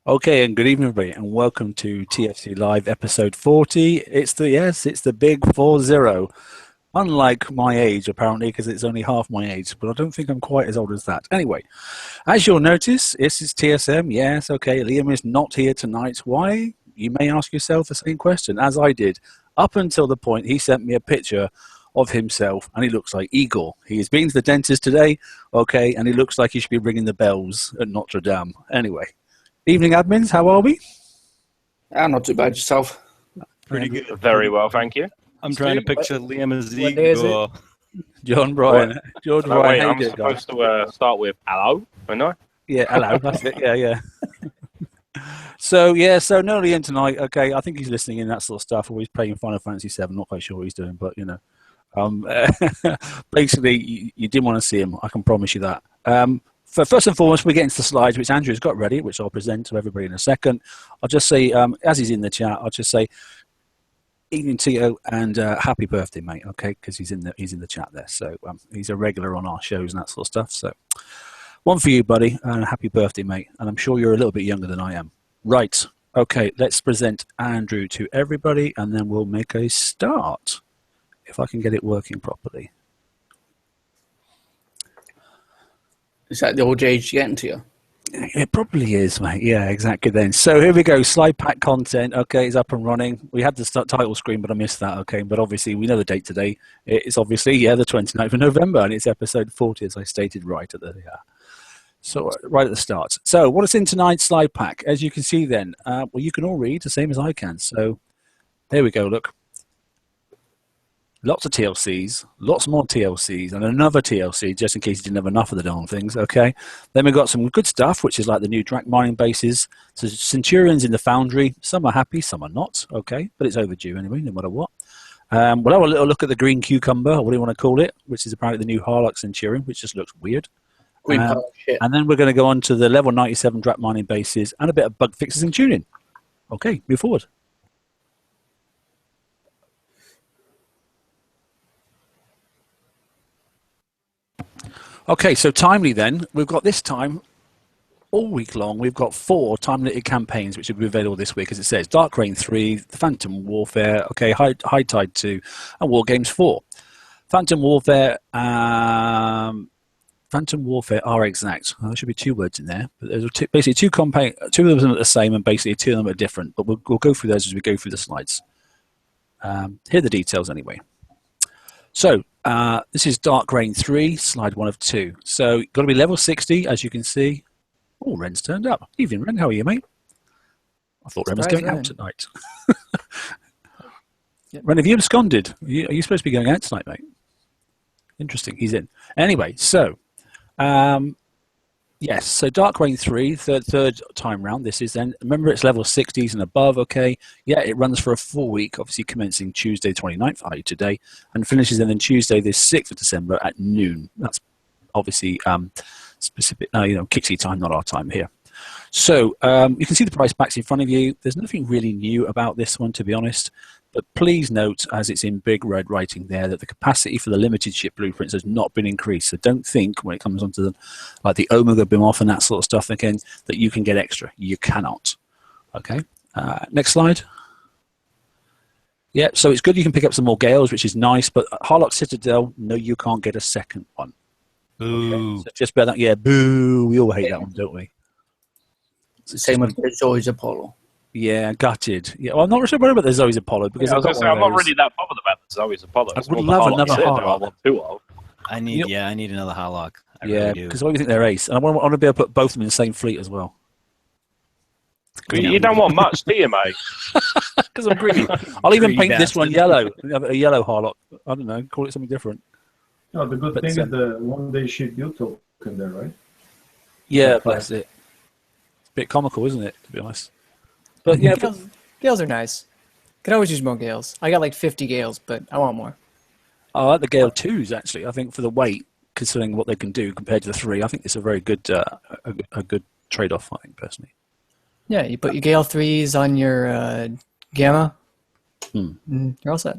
Okay, and good evening, everybody, and welcome to TFC Live episode 40. It's the big 40. Unlike my age, apparently, because it's only half my age, but I don't think I'm quite as old as that. Anyway, as you'll notice, this is TSM. Yes, okay, Liam is not here tonight. Why? You may ask yourself the same question, as I did, up until the point he sent me a picture of himself, and he looks like Igor. He has been to the dentist today, okay, and he looks like he should be ringing the bells at Notre Dame. Anyway. Evening, admins. How are we? Not too bad. Yourself? Pretty good. Very well, thank you. I'm trying to picture Liam as What day is Igor. John Bryan. George Oh, Bryan. wait, How you I'm doing, guys? supposed to start with hello, aren't I? Yeah, hello. That's it. Yeah. So no Liam tonight. Okay, I think he's listening in that sort of stuff, or he's playing Final Fantasy VII. Not quite sure what he's doing, but you know, basically, you didn't want to see him. I can promise you that. First and foremost, we get into the slides, which Andrew's got ready, which I'll present to everybody in a second. I'll just say, as he's in the chat, I'll just say, evening to you and happy birthday, mate. Okay, because he's in the chat there, so he's a regular on our shows and that sort of stuff. So, one for you, buddy, and happy birthday, mate. And I'm sure you're a little bit younger than I am. Right. Okay, let's present Andrew to everybody, and then we'll make a start. If I can get it working properly. Is that the old age getting to you? It probably is, mate. Yeah, exactly then. So here we go. Slide pack content. Okay, it's up and running. We had the title screen, but I missed that. Okay, but obviously we know the date today. It's obviously, the 29th of November, and it's episode 40, as I stated right at the right at the start. So what is in tonight's slide pack? As you can see then, well, you can all read the same as I can. So there we go, look. Lots of TLCs, lots more TLCs, and another TLC, just in case you didn't have enough of the darn things, okay? Then we've got some good stuff, which is like the new Drac mining bases. So Centurions in the Foundry. Some are happy, some are not, okay? But it's overdue anyway, no matter what. We'll have a little look at the green cucumber, or what do you want to call it, which is apparently the new Harlock Centurion, which just looks weird. And then we're going to go on to the level 97 Drac mining bases and a bit of bug fixes and tuning. Okay, move forward. Okay, so timely then. We've got this time, all week long, we've got 4 time-limited campaigns which will be available this week, as it says. Dark Reign 3, Phantom Warfare, okay, High Tide 2, and War Games 4. Phantom Warfare are exact. There should be 2 words in there. But there's basically 2 of them are the same, and basically 2 of them are different. But we'll go through those as we go through the slides. Here are the details anyway. So, this is Dark Reign 3, slide 1 of 2. So, got to be level 60, as you can see. Oh, Ren's turned up. Evening, Ren. How are you, mate? I thought Ren was going out tonight. Yep. Ren, have you absconded? Are you supposed to be going out tonight, mate? Interesting. He's in. Anyway, so, yes. So, Dark Reign 3, third time round. This is then. Remember, it's level 60s and above, okay? Yeah, it runs for a full week, obviously commencing Tuesday 29th, i.e. today, and finishes then Tuesday the 6th of December at noon. That's obviously specific, Kixie time, not our time here. So, you can see the price packs in front of you. There's nothing really new about this one, to be honest. But please note, as it's in big red writing there, that the capacity for the limited ship blueprints has not been increased. So don't think when it comes onto the Omega Beam off and that sort of stuff again, that you can get extra. You cannot. Okay. Next slide. Yeah, so it's good you can pick up some more Gales, which is nice. But Harlock Citadel, no, you can't get a second one. Boo. Okay, so just bear that. Yeah, boo. We all hate that one, don't we? It's the same with Zoe's Apollo. Yeah, gutted. Yeah, well, I'm not sure about the Zoe's Apollo because I'm not really that bothered about the Zoe's Apollo. I would love another Harlock. I want 2 of. I need another Harlock. Yeah, because I think they're ace, and I want to be able to put both of them in the same fleet as well. You don't want much, do you, mate? Because I'm greedy. I'll even paint this one yellow. A yellow Harlock. I don't know. Call it something different. No, the good thing is the one-day ship build token there, right? Yeah, that's it. It's a bit comical, isn't it, to be honest? But yeah, Gales are nice. Could always use more Gales. I got like 50 Gales, but I want more. I like the Gale 2s, actually. I think for the weight, considering what they can do compared to the 3, I think it's a very good a good trade-off, I think, personally. Yeah, you put your Gale 3s on your Gamma, and you're all set.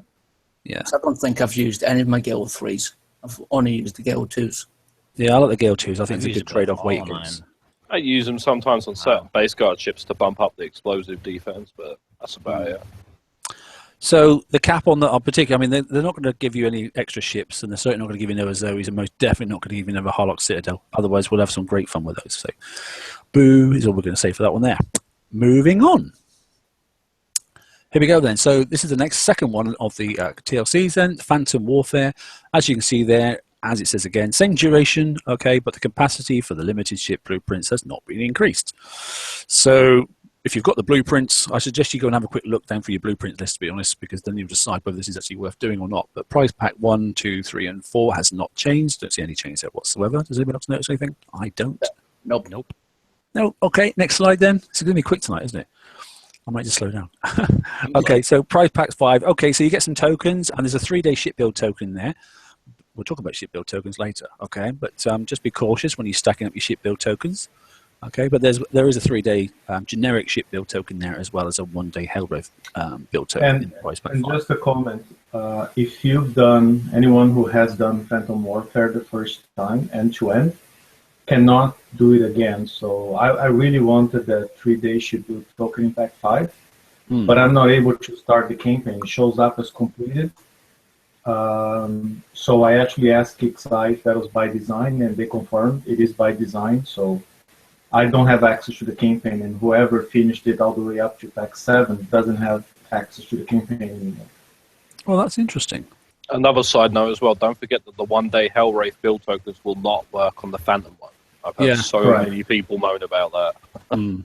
Yeah. I don't think I've used any of my Gale 3s. I've only used the Gale 2s. Yeah, I like the Gale 2s. I think it's a good trade-off weight against. I use them sometimes on certain base guard ships to bump up the explosive defense, but that's about it. So the cap on that, particularly, I mean, they're not going to give you any extra ships, and they're certainly not going to give you Nova Zoes, and most definitely not going to give you Nova Harlock Citadel. Otherwise, we'll have some great fun with those. So, boo is all we're going to say for that one there. Moving on. Here we go then. So this is the next second one of the TLCs then, Phantom Warfare. As you can see there, as it says again, same duration, okay, but the capacity for the limited ship blueprints has not been increased. So if you've got the blueprints, I suggest you go and have a quick look down for your blueprint list, to be honest, because then you'll decide whether this is actually worth doing or not. But prize pack 1, 2, 3, and 4 has not changed. Don't see any change there whatsoever. Does anybody else notice anything? I don't. Nope. No. Okay, next slide then. It's going to be quick tonight, isn't it? I might just slow down. Okay, so prize packs 5. Okay, so you get some tokens, and there's a 3-day ship build token there. We'll talk about ship build tokens later, okay? But just be cautious when you're stacking up your ship build tokens, okay? But there is a 3-day generic ship build token there, as well as a 1-day Hell Wraith build token in prize pack 5. Just a comment, if you've done, anyone who has done Phantom Warfare the first time, end-to-end, cannot do it again. So I really wanted the 3-day ship build token in pack 5, but I'm not able to start the campaign. It shows up as completed. So I actually asked Kickside if that was by design, and they confirmed it is by design. So I don't have access to the campaign, and whoever finished it all the way up to pack 7 doesn't have access to the campaign anymore. Well, that's interesting. Another side note as well, don't forget that the 1-day Hell Wraith build tokens will not work on the Phantom one. I've heard many people moan about that.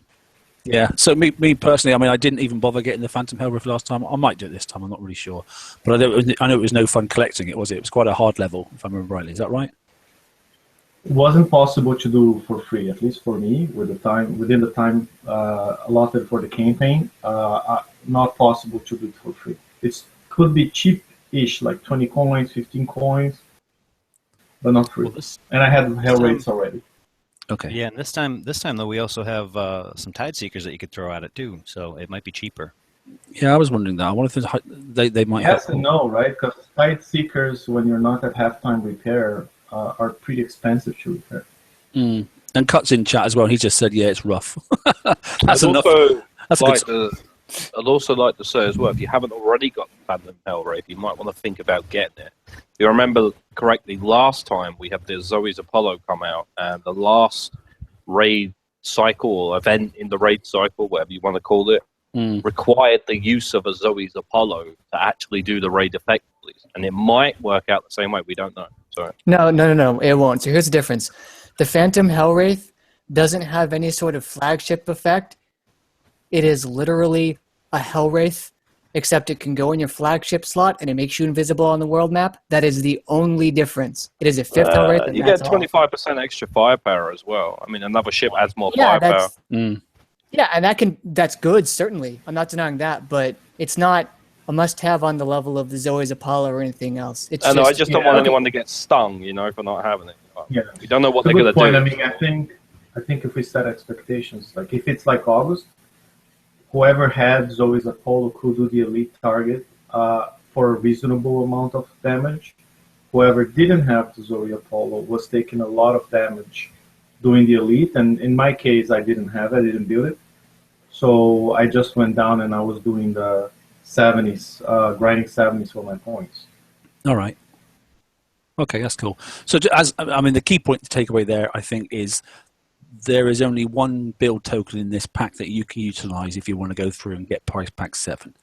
Yeah, so me personally, I mean, I didn't even bother getting the Phantom Hell Wraith last time. I might do it this time, I'm not really sure. But I know it was no fun collecting it, was it? It was quite a hard level, if I remember rightly. Is that right? It wasn't possible to do for free, at least for me, within the time allotted for the campaign. Not possible to do it for free. It could be cheap-ish, like 20 coins, 15 coins, but not free. Well, and I had Hell Wraiths already. Okay. Yeah, and this time though, we also have some Tide Seekers that you could throw at it too, so it might be cheaper. Yeah, I was wondering that. I wonder if they might Yes have. and no, right? Because Tide Seekers, when you're not at halftime repair, are pretty expensive to repair. And Cut's in chat as well. He just said, "Yeah, it's rough." That's enough. That's I'd also like to say as well, if you haven't already got the Phantom Hell Wraith, you might want to think about getting it. If you remember correctly, last time we had the Zoe's Apollo come out, and the last raid cycle or event in the raid cycle, whatever you want to call it, required the use of a Zoe's Apollo to actually do the raid effectively. And it might work out the same way. We don't know. Sorry. No, it won't. So here's the difference. The Phantom Hell Wraith doesn't have any sort of flagship effect. It is literally a Hell Wraith, except it can go in your flagship slot and it makes you invisible on the world map. That is the only difference. It is a 5th Hell Wraith. And you get 25% extra firepower as well. I mean, another ship adds more firepower. Yeah, and that's good, certainly. I'm not denying that, but it's not a must-have on the level of the Zoe's Apollo or anything else. I just don't want anyone to get stung, for not having it. We don't know what they're going to do. I mean, I think if we set expectations, like if it's like August, whoever had Zoe's Apollo could do the elite target for a reasonable amount of damage. Whoever didn't have the Zoe Apollo was taking a lot of damage doing the elite, and in my case, I didn't have it, I didn't build it. So I just went down and I was doing the 70s, grinding 70s for my points. All right. Okay, that's cool. So the key point to take away there, I think, is there is only one build token in this pack that you can utilize if you want to go through and get price pack 7.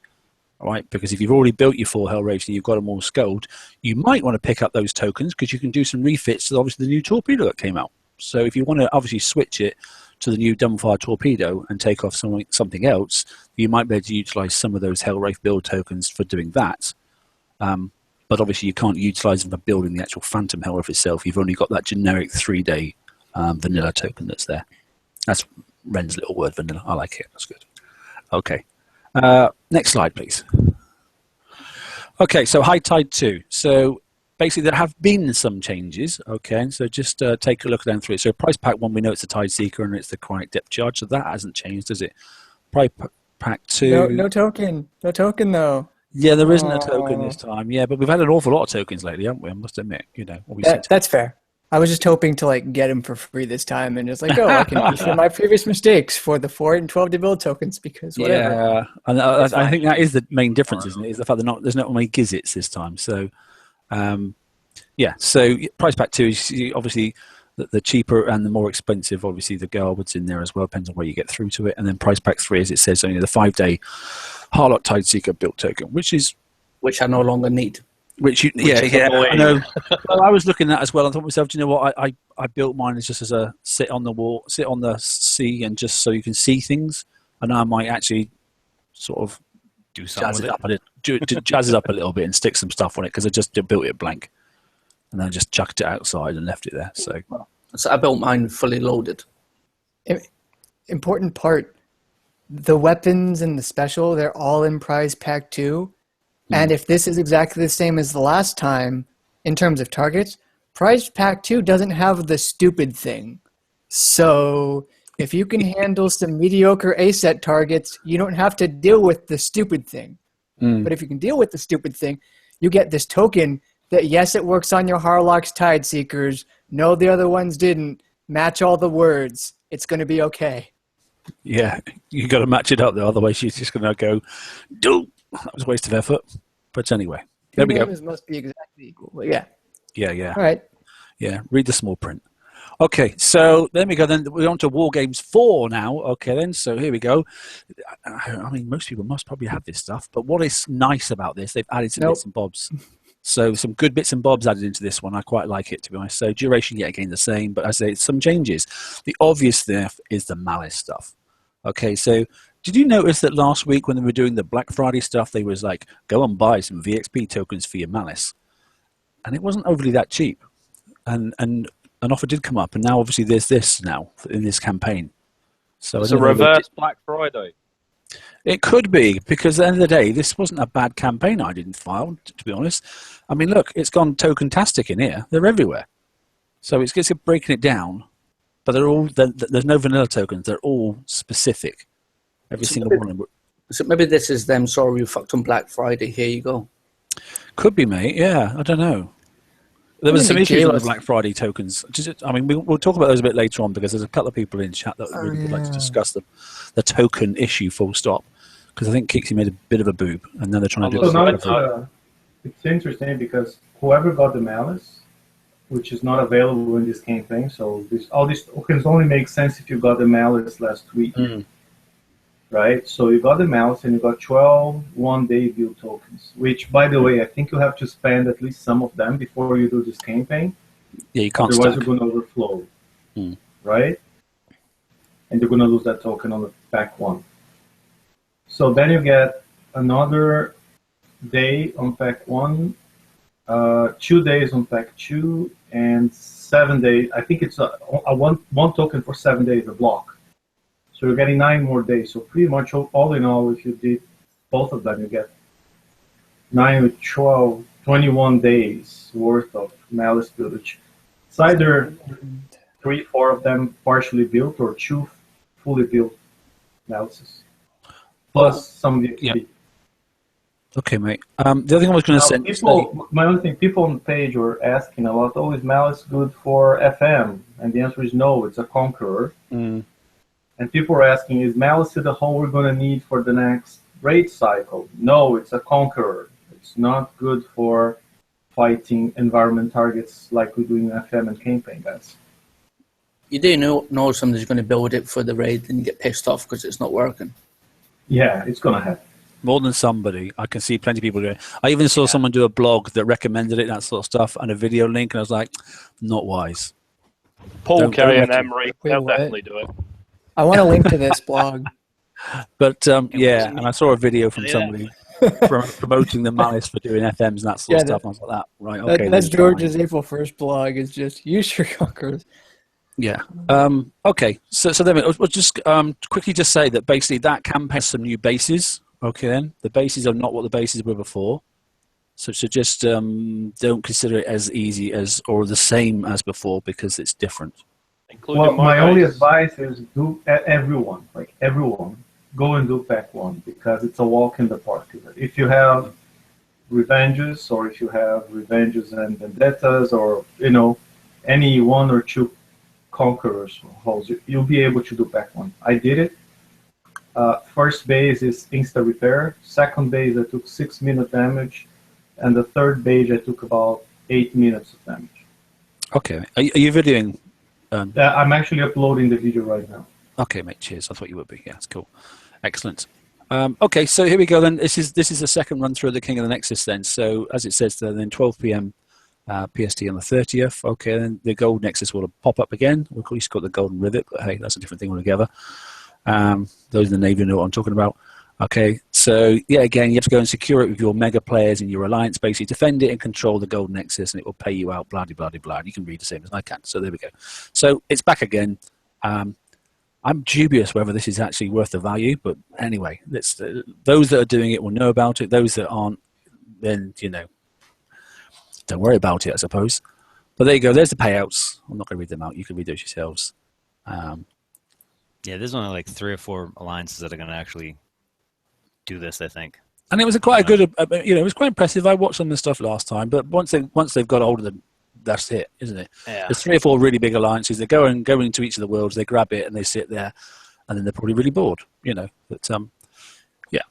All right, because if you've already built your 4 Hell Wraiths and you've got them all sculled, you might want to pick up those tokens because you can do some refits to obviously the new torpedo that came out. So if you want to obviously switch it to the new dumbfire torpedo and take off something else, you might be able to utilize some of those Hell Wraith build tokens for doing that. But obviously you can't utilize them for building the actual Phantom Hell Wraith itself. You've only got that generic 3-day vanilla token that's there. That's Ren's little word, vanilla. I like it. That's good. Okay. Next slide, please. Okay, so High Tide 2. So basically there have been some changes. Okay, so just take a look down through it. So price pack 1, we know it's the Tide Seeker and it's the chronic depth charge. So that hasn't changed, has it? Price pack 2. No token. No token, though. Yeah, there isn't a token this time. Yeah, but we've had an awful lot of tokens lately, haven't we? I must admit, That's fair. I was just hoping to like get him for free this time, and it's like, oh, I can issue my previous mistakes for the 4 and 12 to build tokens because whatever. Yeah, and I think that is the main difference, isn't it? Is the fact that there's not many gizzits this time. So, yeah. So price pack 2 is obviously the cheaper and the more expensive. Obviously, the Garwood's in there as well. Depends on where you get through to it. And then price pack 3, as it says, only the 5-day Harlock Tideseeker built token, which Which I no longer need. I know. Well, I was looking at that as well. I thought to myself, do you know what? I built mine as just as a sit on the sea, and just so you can see things. And I might actually sort of Do something jazz it up a little bit and stick some stuff on it, because I just built it blank, and then I just chucked it outside and left it there. So I built mine fully loaded. Important part: the weapons and the special, they're all in prize pack 2. And if this is exactly the same as the last time in terms of targets, prize pack 2 doesn't have the stupid thing. So if you can handle some mediocre A-set targets, you don't have to deal with the stupid thing. But if you can deal with the stupid thing, you get this token that, yes, it works on your Harlock's Tideseekers. No, the other ones didn't. Match all the words. It's going to be okay. yeah, you got to match it up though. Otherwise, she's just going to go, "Do." That was a waste of effort. But anyway, there we go. Must be exactly equal. But yeah. Yeah. All right. Yeah, read the small print. Okay, so there we go. Then we're on to War Games 4 now. Okay, then. So here we go. I mean, most people must probably have this stuff. But what is nice about this, they've added some bits and bobs. So some good bits and bobs added into this one. I quite like it, to be honest. So duration, yet again, the same. But I say some changes. The obvious stuff is the Malice stuff. Okay, so did you notice that last week when they were doing the Black Friday stuff, they was like, go and buy some VXP tokens for your Malice? And it wasn't overly that cheap. And an offer did come up, and now obviously there's this now in this campaign. So it's a reverse Black Friday. It could be, because at the end of the day, this wasn't a bad campaign I didn't file, to be honest. I mean, look, it's gone token-tastic in here. They're everywhere. So it's breaking it down, but there's no vanilla tokens. They're all specific. Every single one of them. So maybe this is them. Sorry, you fucked on Black Friday. Here you go. Could be, mate. Yeah, I don't know. There was some issues with the Black Friday tokens. I mean, we'll talk about those a bit later on, because there's a couple of people in chat that really would like to discuss the token issue full stop, because I think Kixie made a bit of a boob, and now they're trying to do it. It's interesting because whoever got the Malice, which is not available in this campaign, so all these tokens only make sense if you got the Malice last week. Right? So you got the Malice and you got 12 one-day view tokens, which, by the way, I think you have to spend at least some of them before you do this campaign. Yeah, you can't Otherwise, stack. you're going to overflow. Right? And you're going to lose that token on the pack 1. So then you get another day on pack 1, 2 days on pack 2, and 7 days. I think it's a one token for 7 days, a block. So you're getting 9 more days. So pretty much all in all, if you did both of them, you get 9 with 12, 21 days worth of Malice buildage. It's either 3, 4 of them partially built, or 2 fully built Malices. Plus some VXP. Yeah. Okay, mate. The other thing I was going to say... My only thing, people on the page were asking a lot, is Malice good for FM? And the answer is no, it's a Conqueror. And people are asking, is Malice the whole we're going to need for the next raid cycle? No, it's a Conqueror. It's not good for fighting environment targets like we do in FM and campaign, guys. You do know somebody's going to build it for the raid and you get pissed off because it's not working. Yeah, it's going to happen. More than somebody. I can see plenty of people doing it. I even saw someone do a blog that recommended it, that sort of stuff, and a video link, and I was like, not wise. Paul, Kerry, and Emery, they'll definitely do it. I want to link to this blog. But yeah, and I saw a video from somebody promoting the Malice for doing FMs and that sort of stuff. And I was like, that right? Okay, that's George's April 1st blog. Is just use your conquerors. Yeah. Okay. So then we'll just quickly just say that basically that campaign has some new bases. Okay, then the bases are not what the bases were before. So just don't consider it as easy as or the same as before, because it's different. Well, my only advice is do everyone, go and do pack 1, because it's a walk in the park. If you have Revenges, or if you have Revenges and Vendettas, or any 1 or 2 conquerors holes, you'll be able to do back one. I did it. First base is insta repair. Second base I took 6-minute damage, and the third base I took about 8 minutes of damage. Okay. Are you videoing? I'm actually uploading the video right now. Okay, mate. Cheers. I thought you would be. Yeah, that's cool. Excellent. Okay, so here we go. Then this is the second run through of the King of the Nexus. Then, so as it says there, then 12 p.m. PST on the 30th. Okay, then the gold Nexus will pop up again. We've at least got the golden rivet, but hey, that's a different thing altogether. Those in the Navy know what I'm talking about. Okay, so yeah, again, you have to go and secure it with your mega players in your alliance, basically defend it and control the gold Nexus, and it will pay you out, blah, blah, blah, blah. You can read the same as I can. So there we go. So it's back again. I'm dubious whether this is actually worth the value, but anyway, those that are doing it will know about it. Those that aren't, then, you know, don't worry about it, I suppose. But there you go. There's the payouts. I'm not going to read them out. You can read those yourselves. Yeah, there's only like 3 or 4 alliances that are going to actually do this, I think. And it was quite a good, you know, it was quite impressive. I watched some of the stuff last time, but once they've got hold of them, that's it, isn't it? Yeah. There's 3 or 4 really big alliances. They go into each of the worlds, they grab it, and they sit there, and then they're probably really bored, you know. But yeah,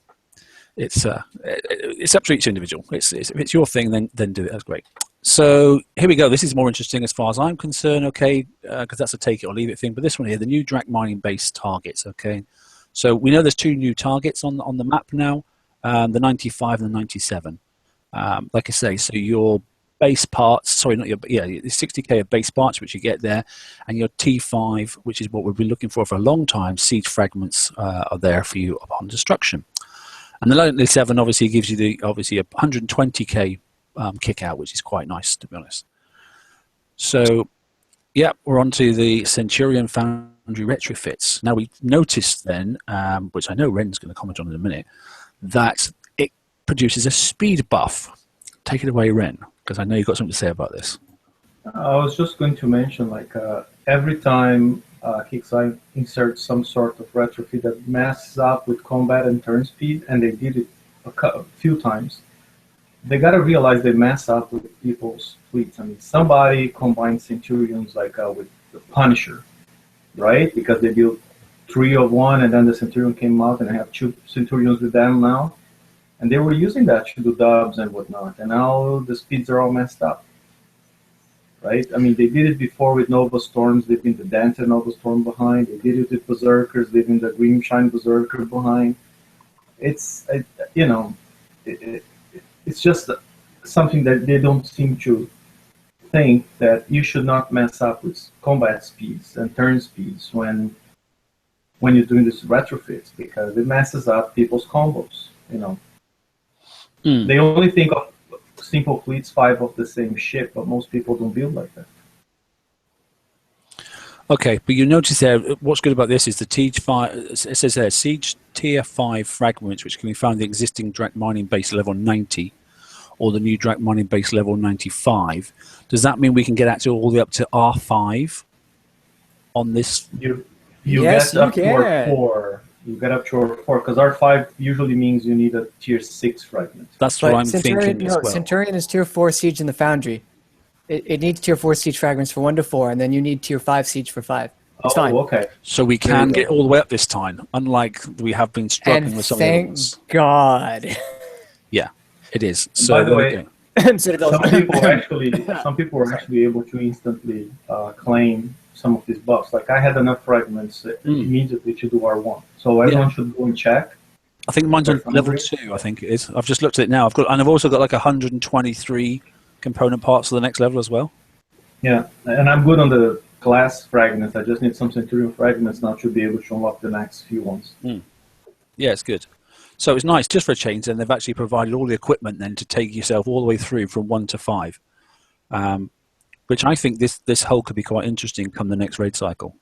it's up to each individual. If it's your thing, then do it. That's great. So here we go. This is more interesting as far as I'm concerned. Okay, because that's a take it or leave it thing. But this one here, the new Drac mining based targets. Okay, so we know there's 2 new targets on the map now, the 95 and the 97. Like I say, so your base parts, sorry, not your, yeah, 60k of base parts, which you get there, and your T5, which is what we've been looking for a long time, siege fragments are there for you upon destruction. And the 97 obviously gives you a 120k kick out, which is quite nice, to be honest. So, yeah, we're on to the Centurion Foundry retrofits. Now, we noticed then, which I know Ren's going to comment on in a minute, that it produces a speed buff. Take it away, Ren, because I know you've got something to say about this. I was just going to mention, like, every time Kixeye inserts some sort of retrofit that messes up with combat and turn speed, and they did it a few times, they got to realize they mess up with people's fleets. I mean, somebody combined Centurions like with the Punisher, right? Because they built 3 of one, and then the Centurion came out, and I have 2 Centurions with them now. And they were using that to do dubs and whatnot, and now the speeds are all messed up, right? I mean, they did it before with Nova Storms, leaving the Dented Nova Storm behind. They did it with Berserkers, leaving the Grimshine Berserker behind. It's just something that they don't seem to think, that you should not mess up with combat speeds and turn speeds when you're doing this retrofits, because it messes up people's combos, you know. They only think of simple fleets, 5 of the same ship, but most people don't build like that. Okay, but you notice there, what's good about this is the T5, it says there, Siege Tier 5 fragments, which can be found in the existing Drac mining base level 90, or the new Drac mining base level 95. Does that mean we can get actually all the way up to R5 on this? You Yes, get up you to can. R4. You get up to R4, because R5 usually means you need a Tier 6 fragment. That's But what I'm thinking as well. Centurion is tier 4 siege in the Foundry. It needs tier 4 siege fragments for 1 to 4, and then you need tier 5 siege for 5. It's fine. Okay. So we can get all the way up this time, unlike we have been struggling And with some of the thank ones. God. Yeah, it is. So By the there we way, go. some people were actually able to instantly claim some of these buffs. Like, I had enough fragments immediately to do R1. So everyone should go and check. I think mine's on level 2, I think it is. I've just looked at it now. I've also got like 123 component parts for the next level as well. Yeah, and I'm good on the glass fragments. I just need some Centurion fragments now to be able to unlock the next few ones. Yeah, it's good. So it's nice, just for a change, and they've actually provided all the equipment then to take yourself all the way through from 1 to 5. Which I think this hull could be quite interesting come the next raid cycle.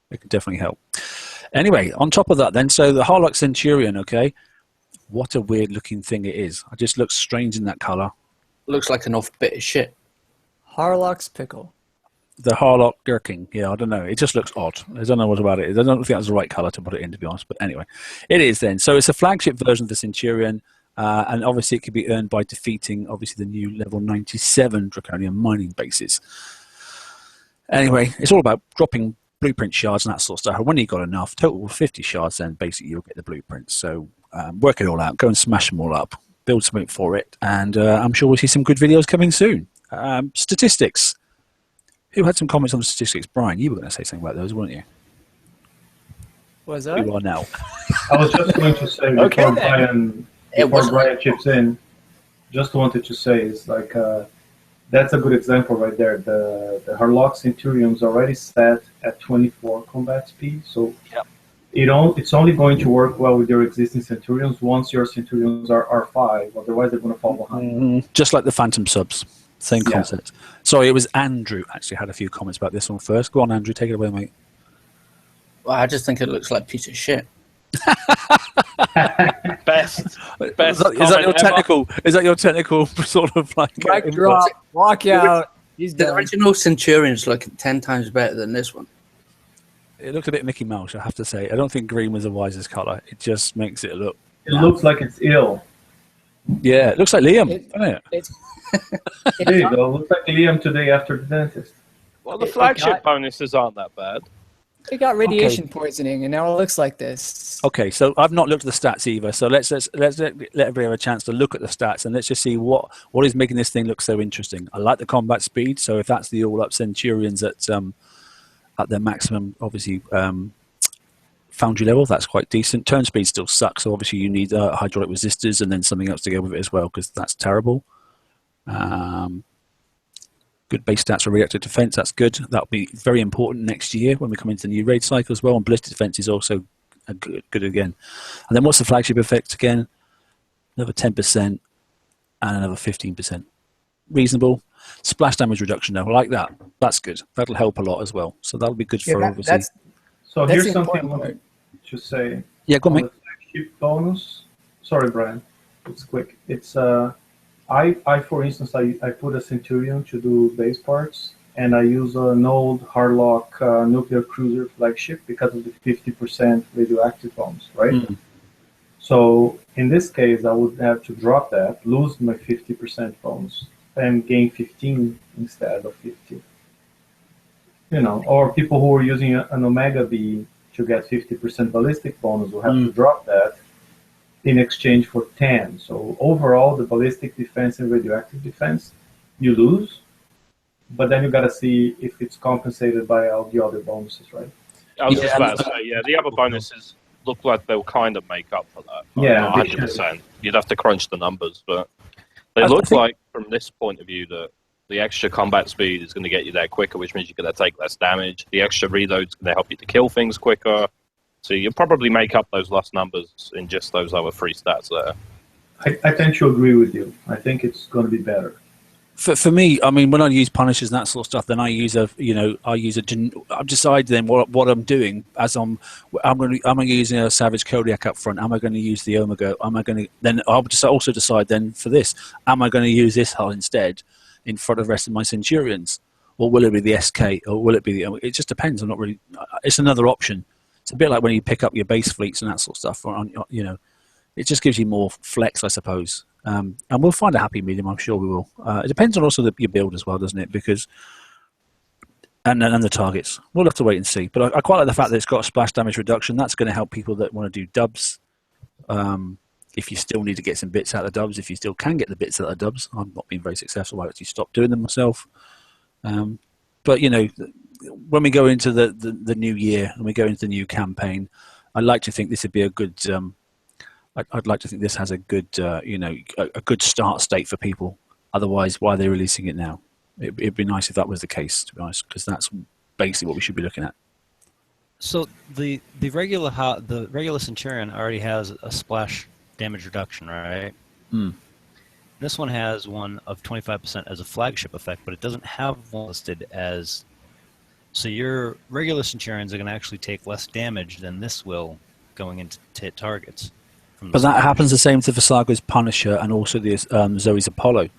It could definitely help. Anyway, on top of that then, so the Harlock Centurion, okay, what a weird looking thing it is. It just looks strange in that colour. Looks like an off bit of shit. Harlock's pickle. The Harlock Gherkin, yeah, I don't know. It just looks odd. I don't know what about it. I don't think that's the right colour to put it in, to be honest. But anyway, it is then. So it's a flagship version of the Centurion, and obviously it can be earned by defeating, obviously, the new level 97 Draconian mining bases. Anyway, it's all about dropping blueprint shards and that sort of stuff. And when you've got enough, total of 50 shards, then basically you'll get the blueprints. So work it all out. Go and smash them all up. Build something for it. And I'm sure we'll see some good videos coming soon. Statistics. Who had some comments on the statistics? Brian, you were going to say something about those, weren't you? Was that? You are now. I was just going to say before Brian chips in, just wanted to say it's like that's a good example right there. The Harlock Centurion is already set at 24 combat speed, so it's only going to work well with your existing Centurions once your Centurions are R5, otherwise they're going to fall behind. Just like the Phantom subs. Same concept. Sorry, it was Andrew actually had a few comments about this one first. Go on, Andrew, take it away, mate. Well, I just think it looks like a piece of shit. Best. Is that your technical? Is that your technical sort of like? Mic drop. Walk out. He's The done. original Centurion's looking 10 times better than this one. It looks a bit Mickey Mouse, I have to say. I don't think green was the wisest color. It just makes it look. It looks like it's ill. Yeah, it looks like Liam, doesn't it? There you go. Looks like Liam today after the dentist. Well, the flagship bonuses aren't that bad. It got radiation poisoning, and now it looks like this. Okay, so I've not looked at the stats either. So let's let everybody have a chance to look at the stats and let's just see what is making this thing look so interesting. I like the combat speed, so if that's the all-up Centurions at their maximum, obviously foundry level, that's quite decent. Turn speed still sucks, so obviously you need hydraulic resistors and then something else to go with it as well, because that's terrible. Good base stats for reactive defense, that's good. That'll be very important next year when we come into the new raid cycle as well, and ballistic defense is also good again. And then what's the flagship effect again? Another 10% and another 15%. Reasonable. Splash damage reduction though, I like that. That's good. That'll help a lot as well. So that'll be good for obviously. So That's here's the something I important wanted to say. Yeah, go on, mate. The flagship bonus. Sorry, Brian. It's quick. It's I for instance, I put a Centurion to do base parts, and I use an old Harlock nuclear cruiser flagship because of the 50% radioactive bonus, right? Mm. So in this case, I would have to drop that, lose my 50% bonus, and gain 15 instead of 50. You know, or people who are using an Omega B to get 50% ballistic bonus will have to drop that in exchange for 10. So overall, the ballistic defense and radioactive defense, you lose, but then you got to see if it's compensated by all the other bonuses, right? I was just about to say, the other bonuses look like they'll kind of make up for that. Yeah, Not 100%. You'd have to crunch the numbers, but they look like, from this point of view, that the extra combat speed is going to get you there quicker, which means you're going to take less damage. The extra reload is going to help you to kill things quicker. So you'll probably make up those lost numbers in just those other three stats there. I tend to agree with you. I think it's going to be better. For me, I mean, when I use punishers and that sort of stuff, then I decide then what I'm doing as am I using a Savage Kodiak up front? Am I going to use the Omega? Then I'll just also decide then for this, am I going to use this hull instead in front of the rest of my Centurions? Or will it be the SK? Or will it be the, it just depends. I'm not really, it's another option. It's a bit like when you pick up your base fleets and that sort of stuff. It just gives you more flex, I suppose. And we'll find a happy medium. I'm sure we will. It depends on also your build as well, doesn't it? Because and the targets. We'll have to wait and see. But I quite like the fact that it's got a splash damage reduction. That's going to help people that want to do dubs. If you still need to get some bits out of the dubs, if you still can get the bits out of the dubs, I've not been very successful. I actually stopped doing them myself. But when we go into the new year and we go into the new campaign, I'd like to think this would be a good. I'd like to think this has a good, a good start state for people. Otherwise, why are they releasing it now? It'd be nice if that was the case, to be honest, because that's basically what we should be looking at. So the regular Centurion already has a splash damage reduction, right? Mm. This one has one of 25% as a flagship effect, but it doesn't have one listed as. So your regular Centurions are going to actually take less damage than this will going into hit targets. But that happens the same to Visaga's Punisher and also the Zoe's Apollo.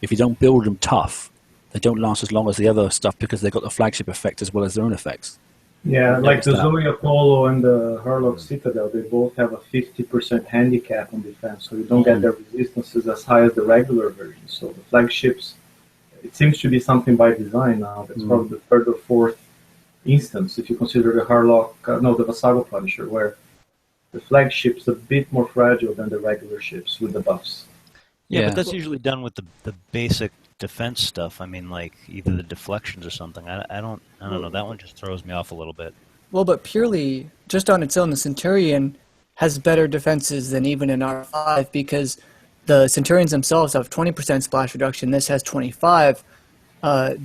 If you don't build them tough, they don't last as long as the other stuff because they've got the flagship effect as well as their own effects. Yeah, like the Zoe Apollo and the Harlock Citadel, they both have a 50% handicap on defense, so you don't get their resistances as high as the regular version. So the flagships, it seems to be something by design now. That's probably the third or fourth instance, if you consider the Harlock, the Vasago Punisher, where the flagship's a bit more fragile than the regular ships with the buffs. Yeah, but that's usually done with the basic defense stuff. I mean, like either the deflections or something. I don't know. That one just throws me off a little bit. Well, but purely just on its own, the Centurion has better defenses than even an R5 because the Centurions themselves have 20% splash reduction. This has 25.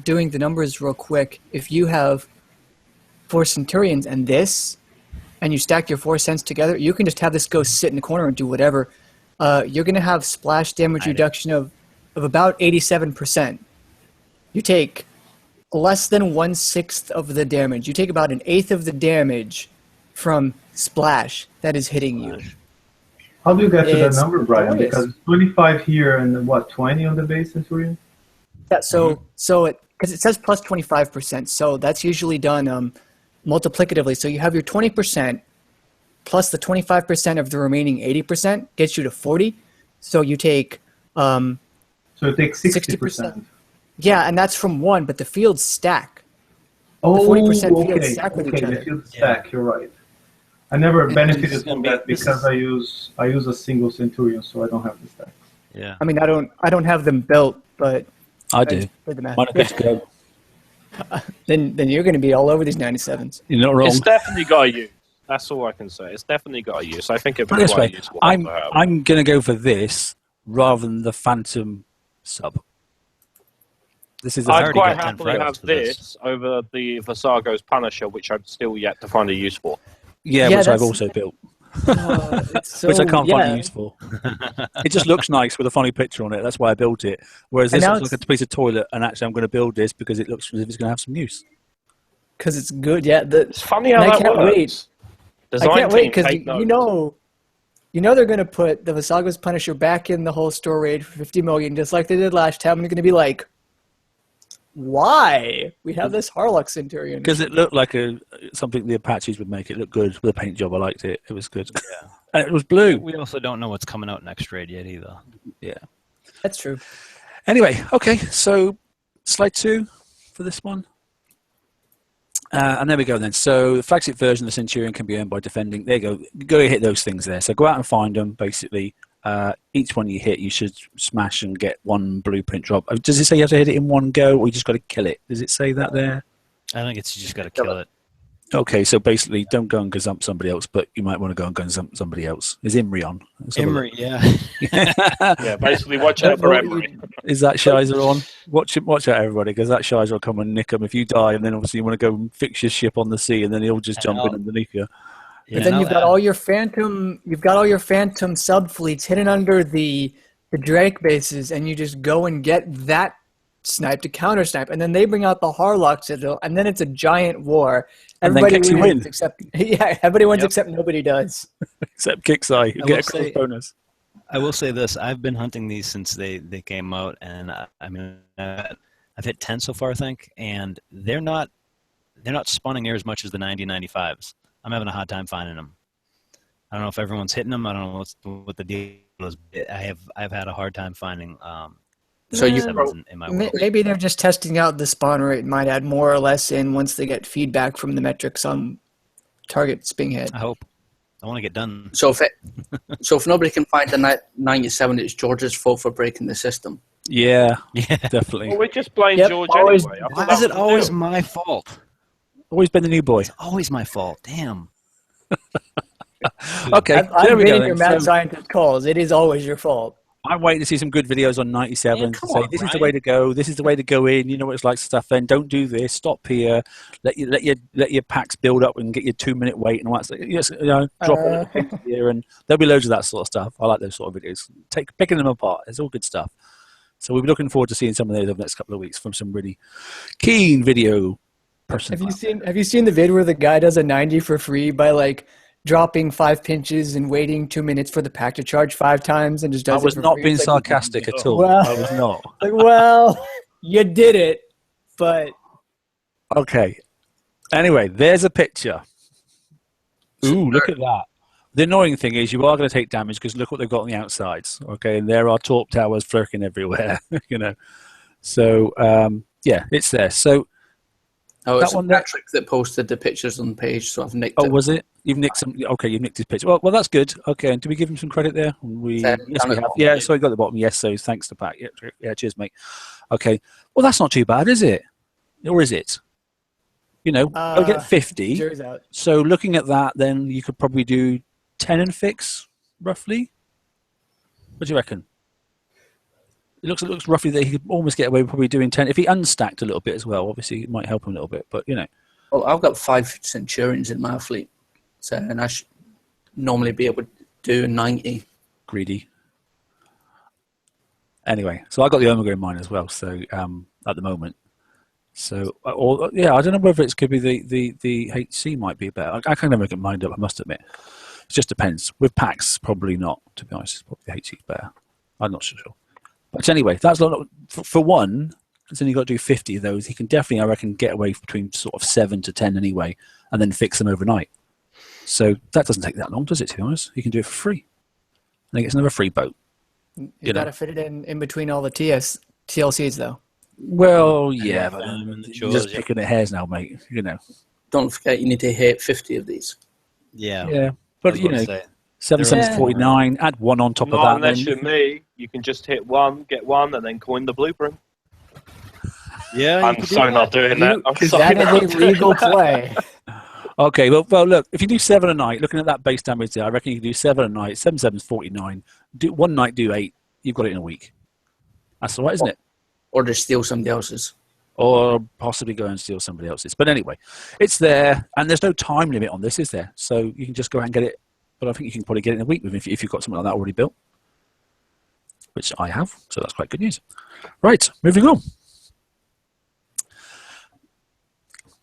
Doing the numbers real quick, if you have 4 Centurions and this, and you stack your 4 cents together, you can just have this go sit in the corner and do whatever. You're going to have splash damage reduction of about 87%. You take less than 1/6 of the damage. You take about 1/8 of the damage from splash that is hitting you. How do you get to that number, Brian? glorious. Because 25 here and what, 20 on the base Centurion? Yeah, so it because it says plus 25%, so that's usually done multiplicatively. So you have your 20% plus the 25% of the remaining 80% gets you to 40. So you take So it takes 60%. Yeah, and that's from 1, but the fields stack. Oh, 40% field okay. stack with each Okay, other. the field stack, you're right. I never benefited from that because I use a single Centurion, so I don't have the stacks. Yeah. I mean, I don't have them built, but I do. did the math. Mine are good to go. Then you're going to be all over these 97s. You're not wrong. It's definitely got a use. That's all I can say. It's definitely got a use. I think it'd Put be it this quite way, useful. I'm going to go for this rather than the Phantom sub. This is I'd already quite got 10 happily frames have for this. this over the Vasago's Punisher, which I'm still yet to find a use for. Yeah, Yeah, which I've that's- also built, So, which I can't yeah. find it useful. It just looks nice with a funny picture on it. That's why I built it. Whereas And this now looks like a piece of toilet, and actually I'm going to build this because it looks as if it's going to have some use. Because it's good. Yeah, It's funny how And I that can't works. wait. Design I can't wait team, because take notes. you know they're going to put the Vasago's Punisher back in the whole store raid for 50 million, just like they did last time. And they're going to be like, why? We have this Harlock Centurion. Because it looked like something the Apaches would make. It look good with a paint job. I liked it. It was good. Yeah. And it was blue. We also don't know what's coming out next raid yet either. Yeah. That's true. Anyway, okay. So slide 2 for this one. And there we go then. So the flagship version of the Centurion can be earned by defending. There you go. You got to hit those things there. So go out and find them, basically. Each one you hit, you should smash and get 1 blueprint drop. Does it say you have to hit it in one go, or you just got to kill it? Does it say that there? I think it's you just got to kill it. Okay, so basically, don't go and gazump somebody else, but you might want to go and gazump somebody else. Is Imri on? Imri, yeah. Yeah, basically, watch out for Emery. Is that Shizer on? Watch out, everybody, because that Shizer will come and nick him if you die, and then obviously you want to go and fix your ship on the sea, and then he'll just jump in underneath you. Yeah, But then and you've got all your phantom sub fleets hidden under the Drake bases, and you just go and get that snipe to counter snipe, and then they bring out the Harlock Citadel, and then it's a giant war. And then Everybody Kixi wins wins. except everybody wins Yep. except nobody does. Except Kixi, you I get will a cross say- bonus. I will say this: I've been hunting these since they came out, and I mean, I've hit 10 so far, I think, and they're not spawning near as much as the 90-95s. I'm having a hard time finding them. I don't know if everyone's hitting them. I don't know what the deal is. I've had a hard time finding. So you sevens in my world. Maybe they're just testing out the spawn rate and might add more or less in once they get feedback from the metrics on targets being hit. I hope. I want to get done. So if nobody can find the 97, it's George's fault for breaking the system. Yeah, Yeah. definitely. Well, we just blame Yep, George always- anyway. I thought Why that is it was the always deal. my fault? Always been the new boy. It's always my fault. Damn. Okay, I've there we been go. in your then. mad So scientist calls. It is always your fault. I'm waiting to see some good videos on 97 Yeah, to come say on, this is the Brian. way to go. This is the way to go in. You know what it's like stuff. Then don't do this. Stop here. Let your packs build up and get your 2-minute wait and all that stuff. Yes, drop it here, and there'll be loads of that sort of stuff. I like those sort of videos. Picking them apart. It's all good stuff. So we'll be looking forward to seeing some of those over the next couple of weeks from some really keen video person. Have you seen the vid where the guy does a 90 for free by like dropping 5 pinches and waiting 2 minutes for the pack to charge 5 times and just I does was it for not free? being It's sarcastic at all. Well- I was not. like, well, you did it, but Okay. Anyway, there's a picture. Ooh, look at that. The annoying thing is you are going to take damage because look what they've got on the outsides. Okay, and there are torp towers flirking everywhere. So yeah, it's there. So Oh, that it's one there- Patrick that posted the pictures on the page, so I've nicked oh, it. was it? You've nicked some. Okay, you've nicked his picture. Well, that's good. Okay, and do we give him some credit there? Down Yes, at we the have. bottom. Yeah, so I got the bottom. Yes, so thanks to Pat. Yeah, cheers, mate. Okay, well, that's not too bad, is it? Or is it? You know, I'll get 50. Jury's out. So looking at that, then you could probably do 10 and fix, roughly. What do you reckon? It looks roughly that he could almost get away with probably doing 10. If he unstacked a little bit as well, obviously it might help him a little bit. But, you know. Well, I've got 5 Centurions in my fleet, so and I should normally be able to do 90. Greedy. Anyway, so I got the Omega in mine as well, so at the moment. So, or yeah, I don't know whether it could be the HC might be better. I can never get mind up, I must admit. It just depends. With packs, probably not, to be honest. Probably the HC is better. I'm not so sure. But anyway, that's not for one. He's only got to do 50 of those. He can definitely, I reckon, get away between sort of 7 to 10 anyway, and then fix them overnight. So that doesn't take that long, does it? To be honest, he can do it for free. And he gets another free boat. You got to fit it in between all the TLCs, though. Well, yeah, but the you're chores, just yeah. picking at hairs now, mate. You know. Don't forget, you need to hit 50 of these. Yeah. Yeah, I but was you gonna know, say, 7 They're all- 7 49. Add 1 on top of Not that. unless then- you're me. You can just hit 1, get 1, and then coin the blueprint. Yeah, you I'm could do so that. not doing that. I'm Because so that not is a doing legal play. Okay, well, look, if you do 7 a night, looking at that base damage there, I reckon you can do 7 a night. 7 7 is 49. Do one night, do 8. You've got it in a week. That's all right, isn't it? Or just steal somebody else's. Or possibly go and steal somebody else's. But anyway, it's there, and there's no time limit on this, is there? So you can just go out and get it. But I think you can probably get it in a week if you've got something like that already built, which I have. So that's quite good news. Right, moving on.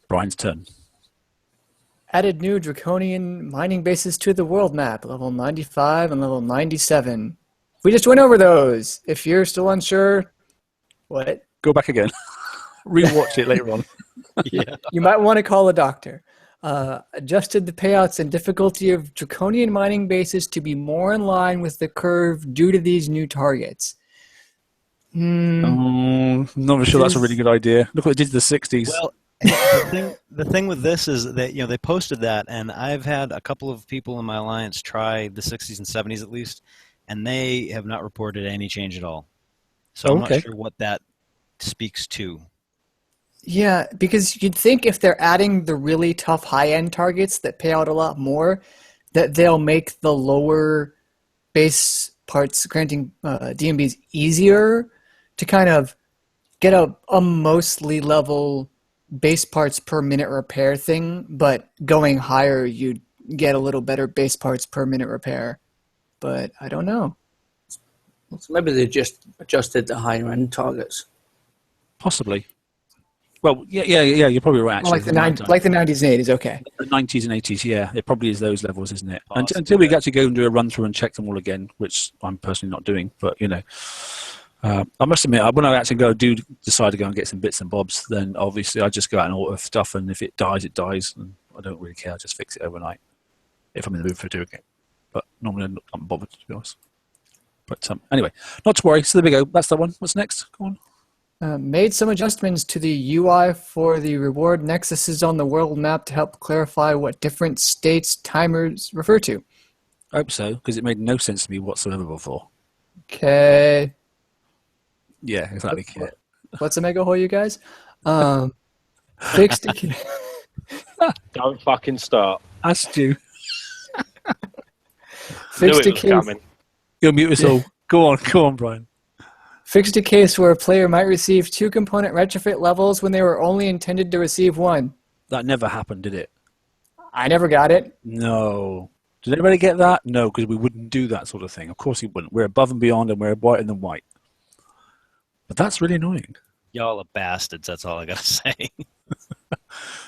Brian's turn. Added new draconian mining bases to the world map, level 95 and level 97. We just went over those. If you're still unsure, what? Go back again. Rewatch it later on. Yeah. You might want to call a doctor. Adjusted the payouts and difficulty of draconian mining bases to be more in line with the curve due to these new targets. Not sure that's a really good idea. Look what it did to the 60s. Well, the thing with this is that they posted that, and I've had a couple of people in my alliance try the 60s and 70s at least, and they have not reported any change at all. So I'm Okay. not sure what that speaks to. Yeah, because you'd think if they're adding the really tough high-end targets that pay out a lot more, that they'll make the lower base parts granting DMBs easier to kind of get a mostly level base parts per minute repair thing, but going higher you'd get a little better base parts per minute repair. But I don't know. So maybe they just adjusted the higher end targets. Possibly. Well, yeah, you're probably right, actually. Like the 90s and 80s, okay. The 90s and 80s, yeah. It probably is those levels, isn't it? Possibly, Until we yeah. actually go and do a run-through and check them all again, which I'm personally not doing. But, you know, I must admit, when I actually decide to go and get some bits and bobs, then obviously I just go out and order stuff, and if it dies, it dies. And I don't really care. I just fix it overnight if I'm in the mood for doing it. But normally I'm not bothered, to be honest. But anyway, not to worry. So there we go. That's that one. What's next? Go on. Made some adjustments to the UI for the reward nexuses on the world map to help clarify what different states timers refer to. I hope so, because it made no sense to me whatsoever before. Okay. Yeah, exactly. What's a mega hole, you guys? Fixed. Don't fucking start. Asked you. Knew Fixed it a was case. coming. You'll mute us all. Go on, Brian. Fixed a case where a player might receive 2 component retrofit levels when they were only intended to receive 1. That never happened, did it? I never got it. No. Did anybody get that? No, because we wouldn't do that sort of thing. Of course we wouldn't. We're above and beyond, and we're whiter than white. But that's really annoying. Y'all are bastards, that's all I gotta say.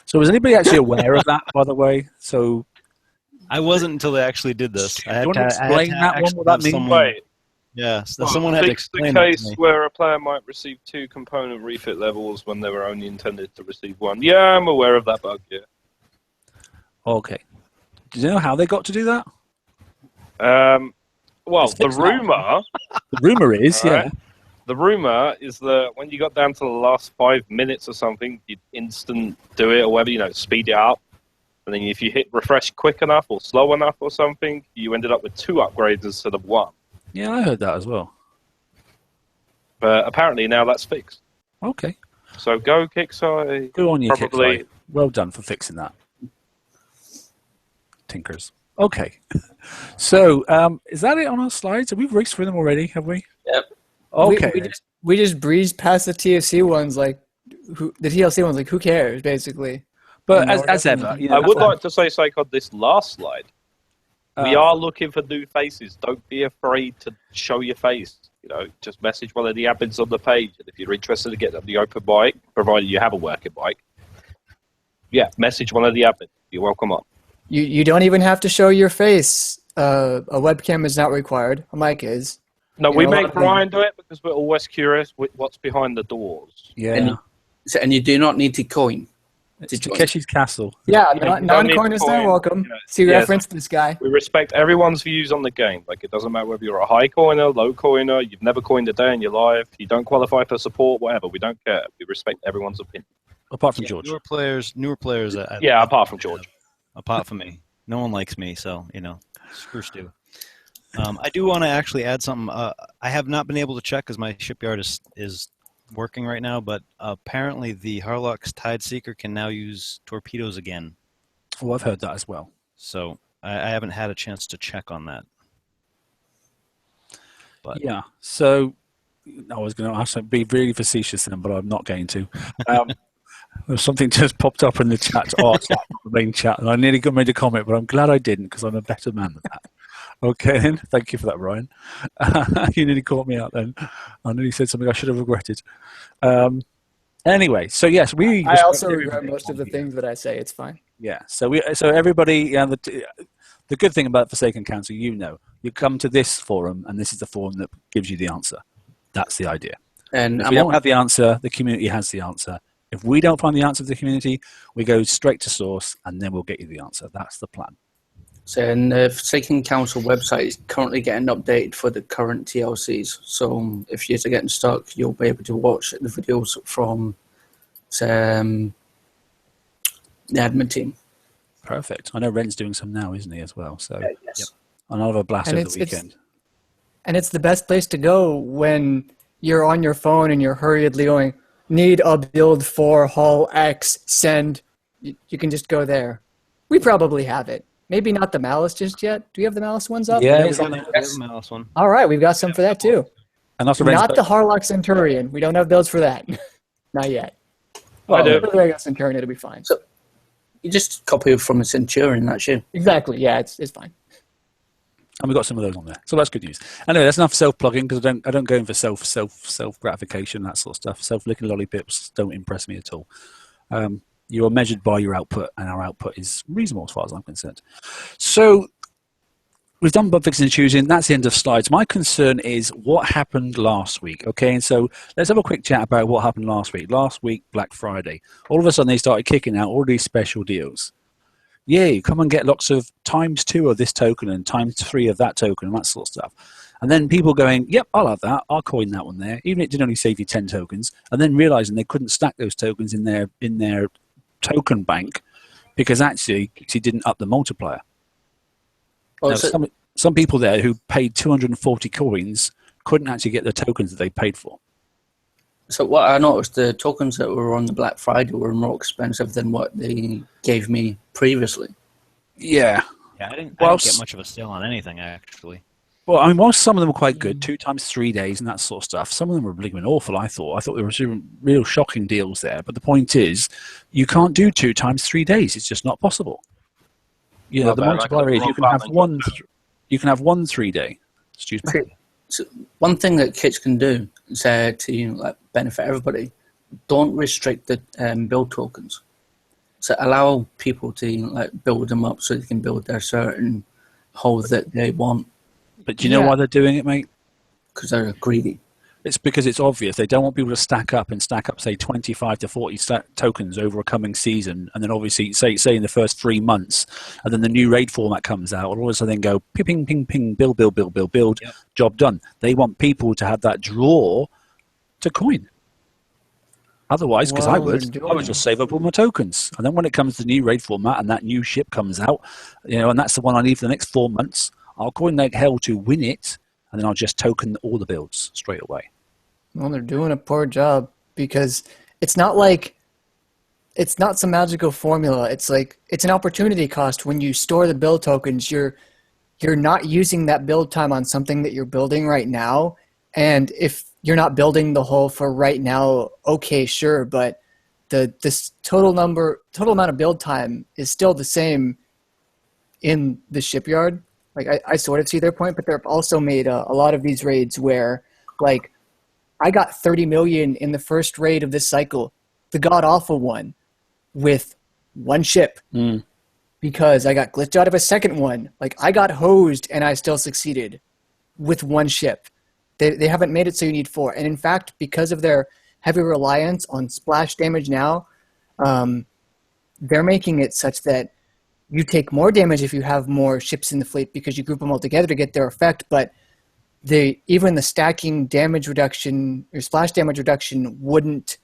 So was anybody actually aware of that, by the way? So I wasn't until they actually did this. Do you want to explain that one? What that means? Wait, Yeah, so someone had to fix the explain it case to me. where a player might receive 2 component refit levels when they were only intended to receive 1. Yeah, I'm aware of that bug, yeah. Okay. Do you know how they got to do that? Well, Let's the fix that. rumour The rumor is, Alright. The rumor is that when you got down to the last 5 minutes or something, you'd instant do it or whatever, speed it up. And then if you hit refresh quick enough or slow enough or something, you ended up with 2 upgrades instead of 1. Yeah, I heard that as well. But apparently now that's fixed. Okay. So go Kickstarter. Good on you, Probably. Kickstarter. Well done for fixing that. Tinkers. Okay. So, is that it on our slides? Have we raced through them already, have we? Yep. Okay. We just breezed past the TFC ones, the TLC ones, who cares, basically. But And as ever, I would like to say, on this last slide, we are looking for new faces. Don't be afraid to show your face. Just message one of the admins on the page. And if you're interested in getting on the open mic, provided you have a working mic, message one of the admins. You're welcome on. You don't even have to show your face. A webcam is not required. A mic is. No, we make Brian do it because we're always curious what's behind the doors. Yeah. And you do not need to coin. It's Takeshi's Castle. Yeah, don't non-coiners need are coin. welcome. Yeah. See, Yes. reference this guy. We respect everyone's views on the game. It doesn't matter whether you're a high coiner, low coiner, you've never coined a day in your life, you don't qualify for support, whatever. We don't care. We respect everyone's opinion. Apart from George. Newer players. Apart from George. Apart from me, no one likes me, so screw Stu. I do want to actually add something. I have not been able to check because my shipyard is working right now, but apparently the Harlock's Tide Seeker can now use torpedoes again. Oh, I've heard that as well. So I haven't had a chance to check on that. But Yeah. So I was going to actually be really facetious then, but I'm not going to. Something just popped up in the chat, the main chat, and I nearly made a comment, but I'm glad I didn't because I'm a better man than that. Okay, then. Thank you for that, Ryan. You nearly caught me out then. I nearly said something I should have regretted. Anyway, so yes, I also regret most of the things that I say. It's fine. Yeah. So everybody, the good thing about Forsaken Council, you come to this forum, and this is the forum that gives you the answer. That's the idea. And if we don't have the answer, the community has the answer. If we don't find the answer to the community, we go straight to source, and then we'll get you the answer. That's the plan. So, and the Forsaken Council website is currently getting updated for the current TLCs. So, if you're getting stuck, you'll be able to watch the videos from the admin team. Perfect. I know Ren's doing some now, isn't he, as well? So, Yes. another blast And over the weekend. And it's the best place to go when you're on your phone and you're hurriedly going, need a build for Hull X, send. You can just go there. We probably have it. Maybe not the Malice just yet. Do we have the Malice ones up? Yeah, we have the Malice one. All right, we've got some for that too. And also Not the Harlock Centurion. We don't have builds for that. Not yet. I do. For the regular Centurion, it'll be fine. So, you just copy it from a Centurion, that's you. Exactly. Yeah, it's fine. And we've got some of those on there. So that's good news. Anyway, that's enough self-plugging because I don't go in for self gratification, that sort of stuff. Self-licking lollipops don't impress me at all. You are measured by your output, and our output is reasonable as far as I'm concerned. So we've done bug fixing and choosing. That's the end of slides. My concern is what happened last week. Okay, and so let's have a quick chat about what happened last week. Last week, Black Friday. All of a sudden, they started kicking out all these special deals. Yay, come and get lots of ×2 of this token and ×3 of that token and that sort of stuff. And then people going, yep, I'll have that. I'll coin that one there, even if it did only save you 10 tokens. And then realizing they couldn't stack those tokens in their token bank because actually he didn't up the multiplier. Well, Now, some people there who paid 240 coins couldn't actually get the tokens that they paid for. So what I noticed, the tokens that were on the Black Friday were more expensive than what they gave me previously. Yeah. Yeah, I didn't get much of a sale on anything, actually. Well, I mean, whilst some of them were quite good, 2 times 3 days and that sort of stuff, some of them were bleeding awful, I thought. I thought there were some real shocking deals there. But the point is, you can't do 2 times 3 days. It's just not possible. You know, the multiplier is you can have one 3 day. Excuse me. So one thing that kits can do is to benefit everybody. Don't restrict the build tokens. So allow people to build them up so they can build their certain hole that they want. But do you know why they're doing it, mate? Because they're greedy. It's because it's obvious. They don't want people to stack up, say, 25 to 40 tokens over a coming season. And then obviously, say in the first 3 months, and then the new raid format comes out, all of a sudden go ping, ping, ping, build, Yep. job done. They want people to have that draw to coin. Otherwise, because Well, I would doing just save up all my tokens. And then when it comes to the new raid format and that new ship comes out, and that's the one I need for the next 4 months, I'll coin like hell to win it, and then I'll just token all the builds straight away. Well, they're doing a poor job because it's not some magical formula. It's like it's an opportunity cost. When you store the build tokens, you're not using that build time on something that you're building right now. And if you're not building the hull for right now, okay, sure, but this total amount of build time is still the same in the shipyard. Like I sort of see their point, but they've also made a lot of these raids where, like, I got 30 million in the first raid of this cycle, the god awful one, with one ship, because I got glitched out of a second one. Like, I got hosed and I still succeeded with one ship. They haven't made it so you need 4. And in fact, because of their heavy reliance on splash damage now, they're making it such that you take more damage if you have more ships in the fleet because you group them all together to get their effect. But even the stacking damage reduction or splash damage reduction wouldn't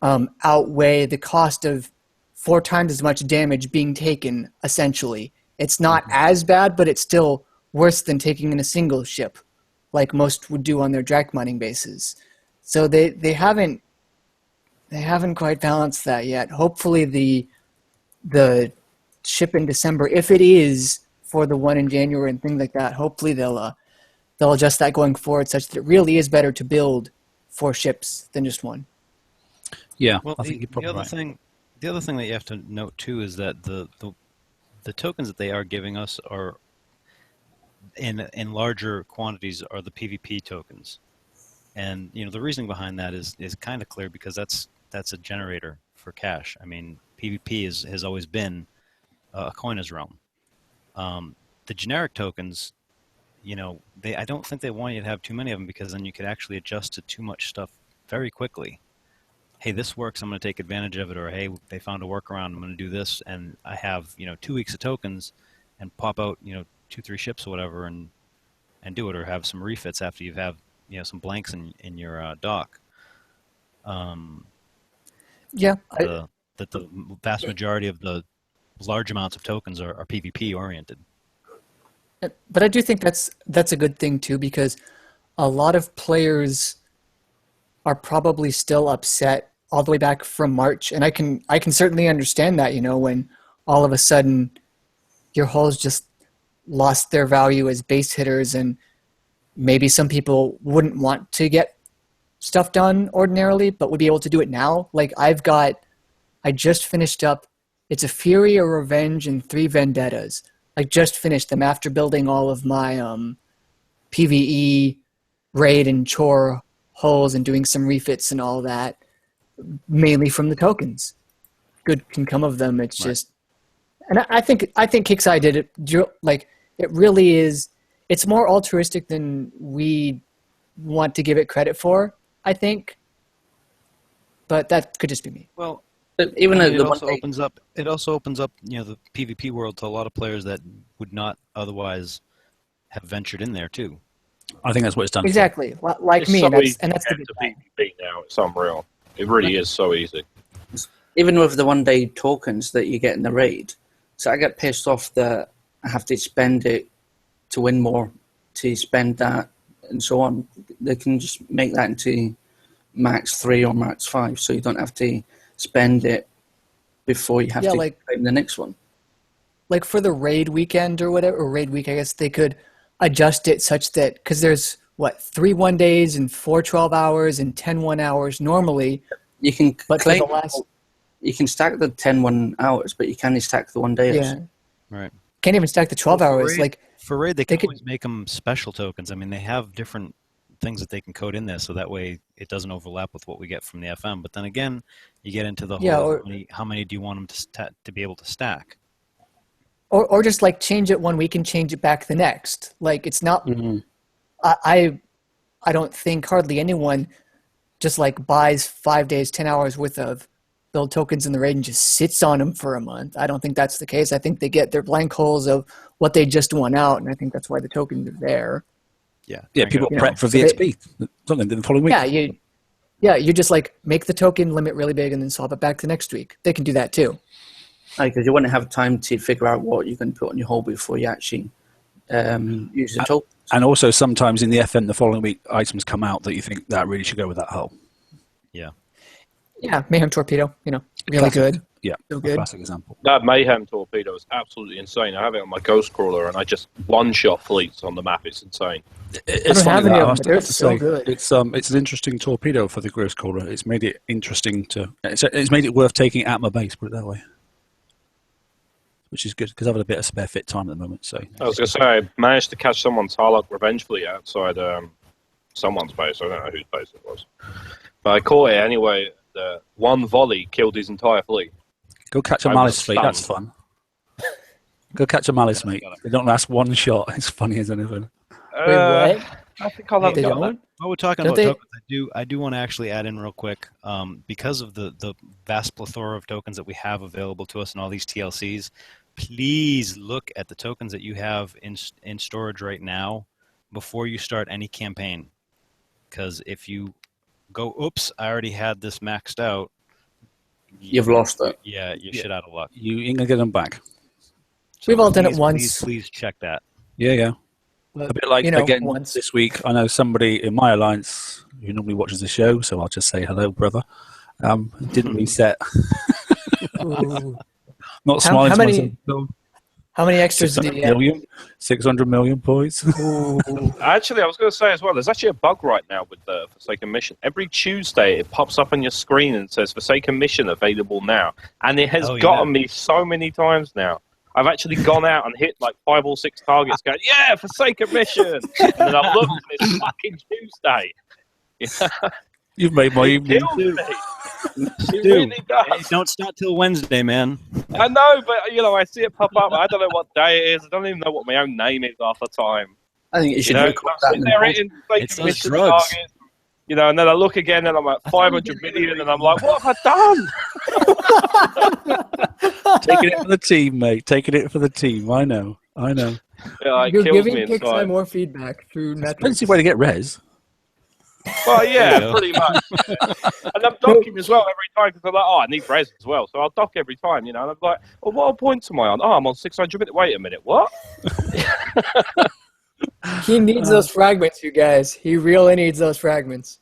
outweigh the cost of 4 times as much damage being taken, essentially. It's not as bad, but it's still worse than taking in a single ship, like most would do on their Drac mining bases. So they haven't quite balanced that yet. Hopefully the ship in December, if it is for the one in January and things like that, hopefully they'll adjust that going forward such that it really is better to build 4 ships than just one. Yeah, Well, I think you're probably right. The other thing that you have to note too is that the tokens that they are giving us are in larger quantities are the PvP tokens, and the reasoning behind that is kind of clear because that's a generator for cash. I mean, PvP has always been a coiner's realm. The generic tokens, I don't think they want you to have too many of them because then you could actually adjust to too much stuff very quickly. Hey, this works, I'm going to take advantage of it, or hey, they found a workaround, I'm going to do this, and I have 2 weeks of tokens and pop out 2-3 ships or whatever and do it, or have some refits after you have some blanks in your dock. Yeah, the vast majority of the large amounts of tokens are PvP oriented. but I do think that's a good thing too, because a lot of players are probably still upset all the way back from March, and I can certainly understand that, when all of a sudden your hulls just lost their value as base hitters, and maybe some people wouldn't want to get stuff done ordinarily, but would be able to do it now. Like I just finished up, it's a Fury, a Revenge, and 3 Vendettas. I just finished them after building all of my PvE raid and chore hulls and doing some refits and all that, mainly from the tokens. Good can come of them. It's just, and I think Kixeye did it. Like it really is. It's more altruistic than we want to give it credit for, I think. But that could just be me. Well, even it also opens up the PvP world to a lot of players that would not otherwise have ventured in there too. I think that's what it's done. Exactly, like It's me, so and easy that's the to good get thing. to PvP now. It's unreal. It really is so easy. Even with the 1-day tokens that you get in the raid, so I get pissed off that I have to spend it to win more, to spend that, and so on. They can just make that into max 3 or max 5, so you don't have to spend it before you have to claim the next one. Like for the raid weekend or whatever, or raid week, I guess they could adjust it such that, because there's 3 1-days and 4 12 hours and 10 1 hours normally. You can claim, last, you can stack the 10 1 hours, but you can't stack the 1 day. Yeah, right. Can't even stack the 12 hours. For raid, they can always make them special tokens. I mean, they have different things that they can code in there, so that way it doesn't overlap with what we get from the FM. But then again, you get into the whole how many do you want them to be able to stack? Or just change it one week and change it back the next. Like it's not. Mm-hmm. I don't think hardly anyone just buys 5 days, 10 hours worth of build tokens in the raid and just sits on them for a month. I don't think that's the case. I think they get their blank holes of what they just won out, and I think that's why the tokens are there. Yeah, people prep for VXP. Something the following week. Yeah, Yeah, you just like make the token limit really big and then swap it back to next week. They can do that too. Because you wouldn't have time to figure out what you can put on your hold before you actually use the token. And also sometimes in the FM the following week items come out that you think that really should go with that hull. Yeah. Yeah, Mayhem Torpedo, really Classic. good. Yeah, So good. classic example. That Mayhem Torpedo is absolutely insane. I have it on my Ghost Crawler, and I just one-shot fleets on the map. It's insane. It's I don't have funny any that, of I them, have but to they're say. so good. It's an interesting torpedo for the Ghost Crawler. It's made it interesting to. It's made it worth taking at my base. Put it that way. Which is good because I've had a bit of spare fit time at the moment. So I was going to say, I managed to catch someone's Harlock Revenge fleet outside someone's base. I don't know whose base it was. But I caught it anyway. The one volley killed his entire fleet. go catch a I Malice was fleet. That's stunned. fun. Go catch a Malice, mate. They don't last one shot. It's funny as anything. Wait, what? I think I'll have They a go at don't? that. While we're talking Don't about they- tokens, I do want to actually add in real quick, because of the vast plethora of tokens that we have available to us in all these TLCs. Please look at the tokens that you have in storage right now before you start any campaign, because if you go, oops, I already had this maxed out. You've lost it. Yeah, you're shit out of luck. You ain't gonna get them back. We've all done it Please, once. Please check that. Yeah. But, A bit like again once. this week. I know somebody in my alliance who normally watches the show, so I'll just say hello, brother. Didn't reset. Ooh. Not How- smiling. how to many- myself, though. How many extras did 600 you get? million? 600 million points. Actually, I was going to say as well, there's actually a bug right now with the Forsaken Mission. Every Tuesday, it pops up on your screen and says Forsaken Mission available now. And it has gotten me so many times now. I've actually gone out and hit like 5 or 6 targets going, yeah, Forsaken Mission! And then I've looked and it's fucking Tuesday. You've made my It evening. kills me. It really Hey, does. don't start till Wednesday, man. I know, but I see it pop up. I don't know what day it is. I don't even know what my own name is half the time. I think you should I'm look at that. sitting there hitting Forsaken It's those Mission drugs. targets. And then I look again and I'm at 500 million and I'm like, what have I done? Taking it for the team, mate. Taking it for the team. I know. Yeah, it You're kills giving me Kickside inside. more feedback through metrics. Fancy way to get res. Well, yeah, There you go. pretty much. Yeah. And I'm docking as well every time because I'm like, I need res as well. So I'll dock every time, and I'm like, well, what points am I on? I'm on 600 minutes. Wait a minute, what? He needs those fragments, you guys. He really needs those fragments.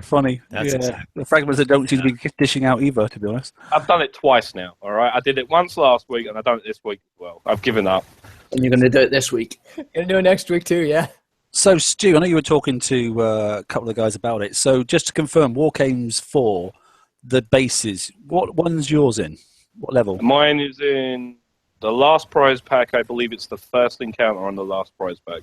Funny. That's exactly- The fragments that don't seem to be dishing out either, to be honest. I've done it twice now, all right? I did it once last week, and I've done it this week as well. I've given up. And you're going to do it this week. Gonna do it next week too, yeah. So, Stu, I know you were talking to a couple of guys about it. So, just to confirm, Wargames 4, the bases, what one's yours in? What level? Mine is in the last prize pack. I believe it's the first encounter on the last prize pack.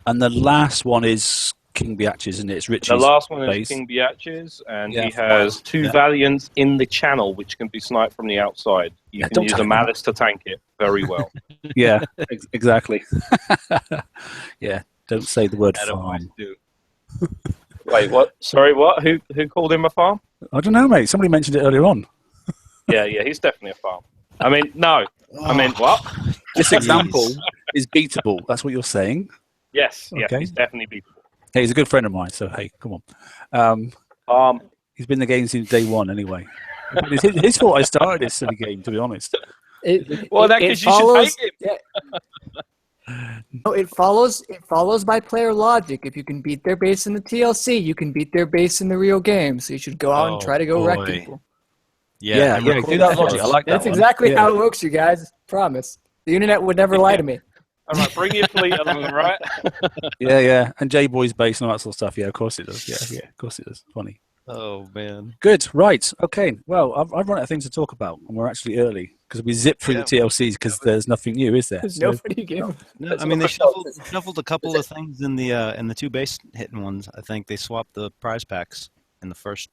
And the last one is King Biatches, isn't it? It's Richie's The last one is base. King Biatches, and Yeah. he has 2 Yeah. Valiants in the channel, which can be sniped from the outside. You Yeah, can don't use a tank Malice to tank it very well. Yeah, exactly. Yeah, don't say the word I don't always farm. do. Wait, what? Sorry, what? Who called him a farm? I don't know, mate. Somebody mentioned it earlier on. Yeah, he's definitely a farm. I mean, no. I mean, what? This example is beatable. That's what you're saying. Yes, Okay. he's definitely beatable. Hey, he's a good friend of mine, so hey, come on. He's been in the game since day one, anyway. It's his fault I started this silly game, to be honest. Well, that because you should hate him. No, it follows by player logic. If you can beat their base in the TLC, you can beat their base in the real game. So you should go out and try to go wreck boy. people. Yeah, I'm do recording that this. logic. I like that That's one. exactly Yeah. how it works, you guys. Promise. The internet would never lie to me. All right, bring your fleet along, right? Yeah. And J-Boy's base and all that sort of stuff. Yeah, of course it does. Yeah, of course it does. Funny. Oh, man. Good, right. Okay, well, I've run out of things to talk about, and we're actually early, because we zipped through the TLCs, because there's nothing new, is there? There's So- nobody game. No, I mean, they shuffled a couple of things in the 2 base hitting ones. I think they swapped the prize packs in the first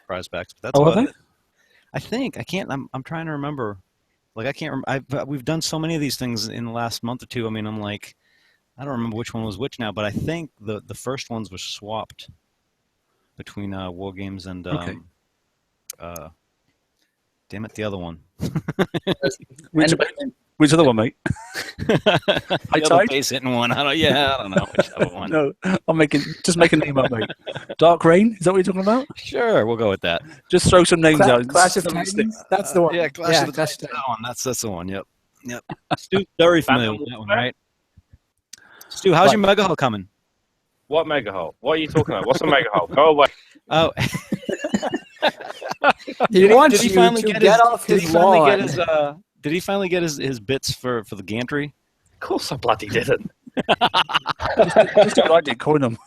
prize packs. But that's Oh, about are they? it. I think I can't. I'm trying to remember. Like I can't. We've done so many of these things in the last month or two. I mean, I'm like, I don't remember which one was which now. But I think the first ones were swapped between War Games and Okay. damn it, the other one. Which, Which other one, mate? The other Tide? base hitting one. I don't know which other one. No, just make a name up, mate. Dark Rain? Is that what you're talking about? Sure, we'll go with that. Just throw some names out. Clash of Some Titans. stick- That's the one. Yeah, Clash of the Clash of Titans, Titans. that one. That's the one. Yep. Stu, very familiar with that one, right? Stu, how's your mega hull coming? What mega hole? What are you talking about? What's a mega hole? Go away. Oh, He wants did he you finally to get get his? off Did his he finally lawn. get his? Did he finally get his bits for the gantry? Of course I bloody didn't. Just do what I did, coin them.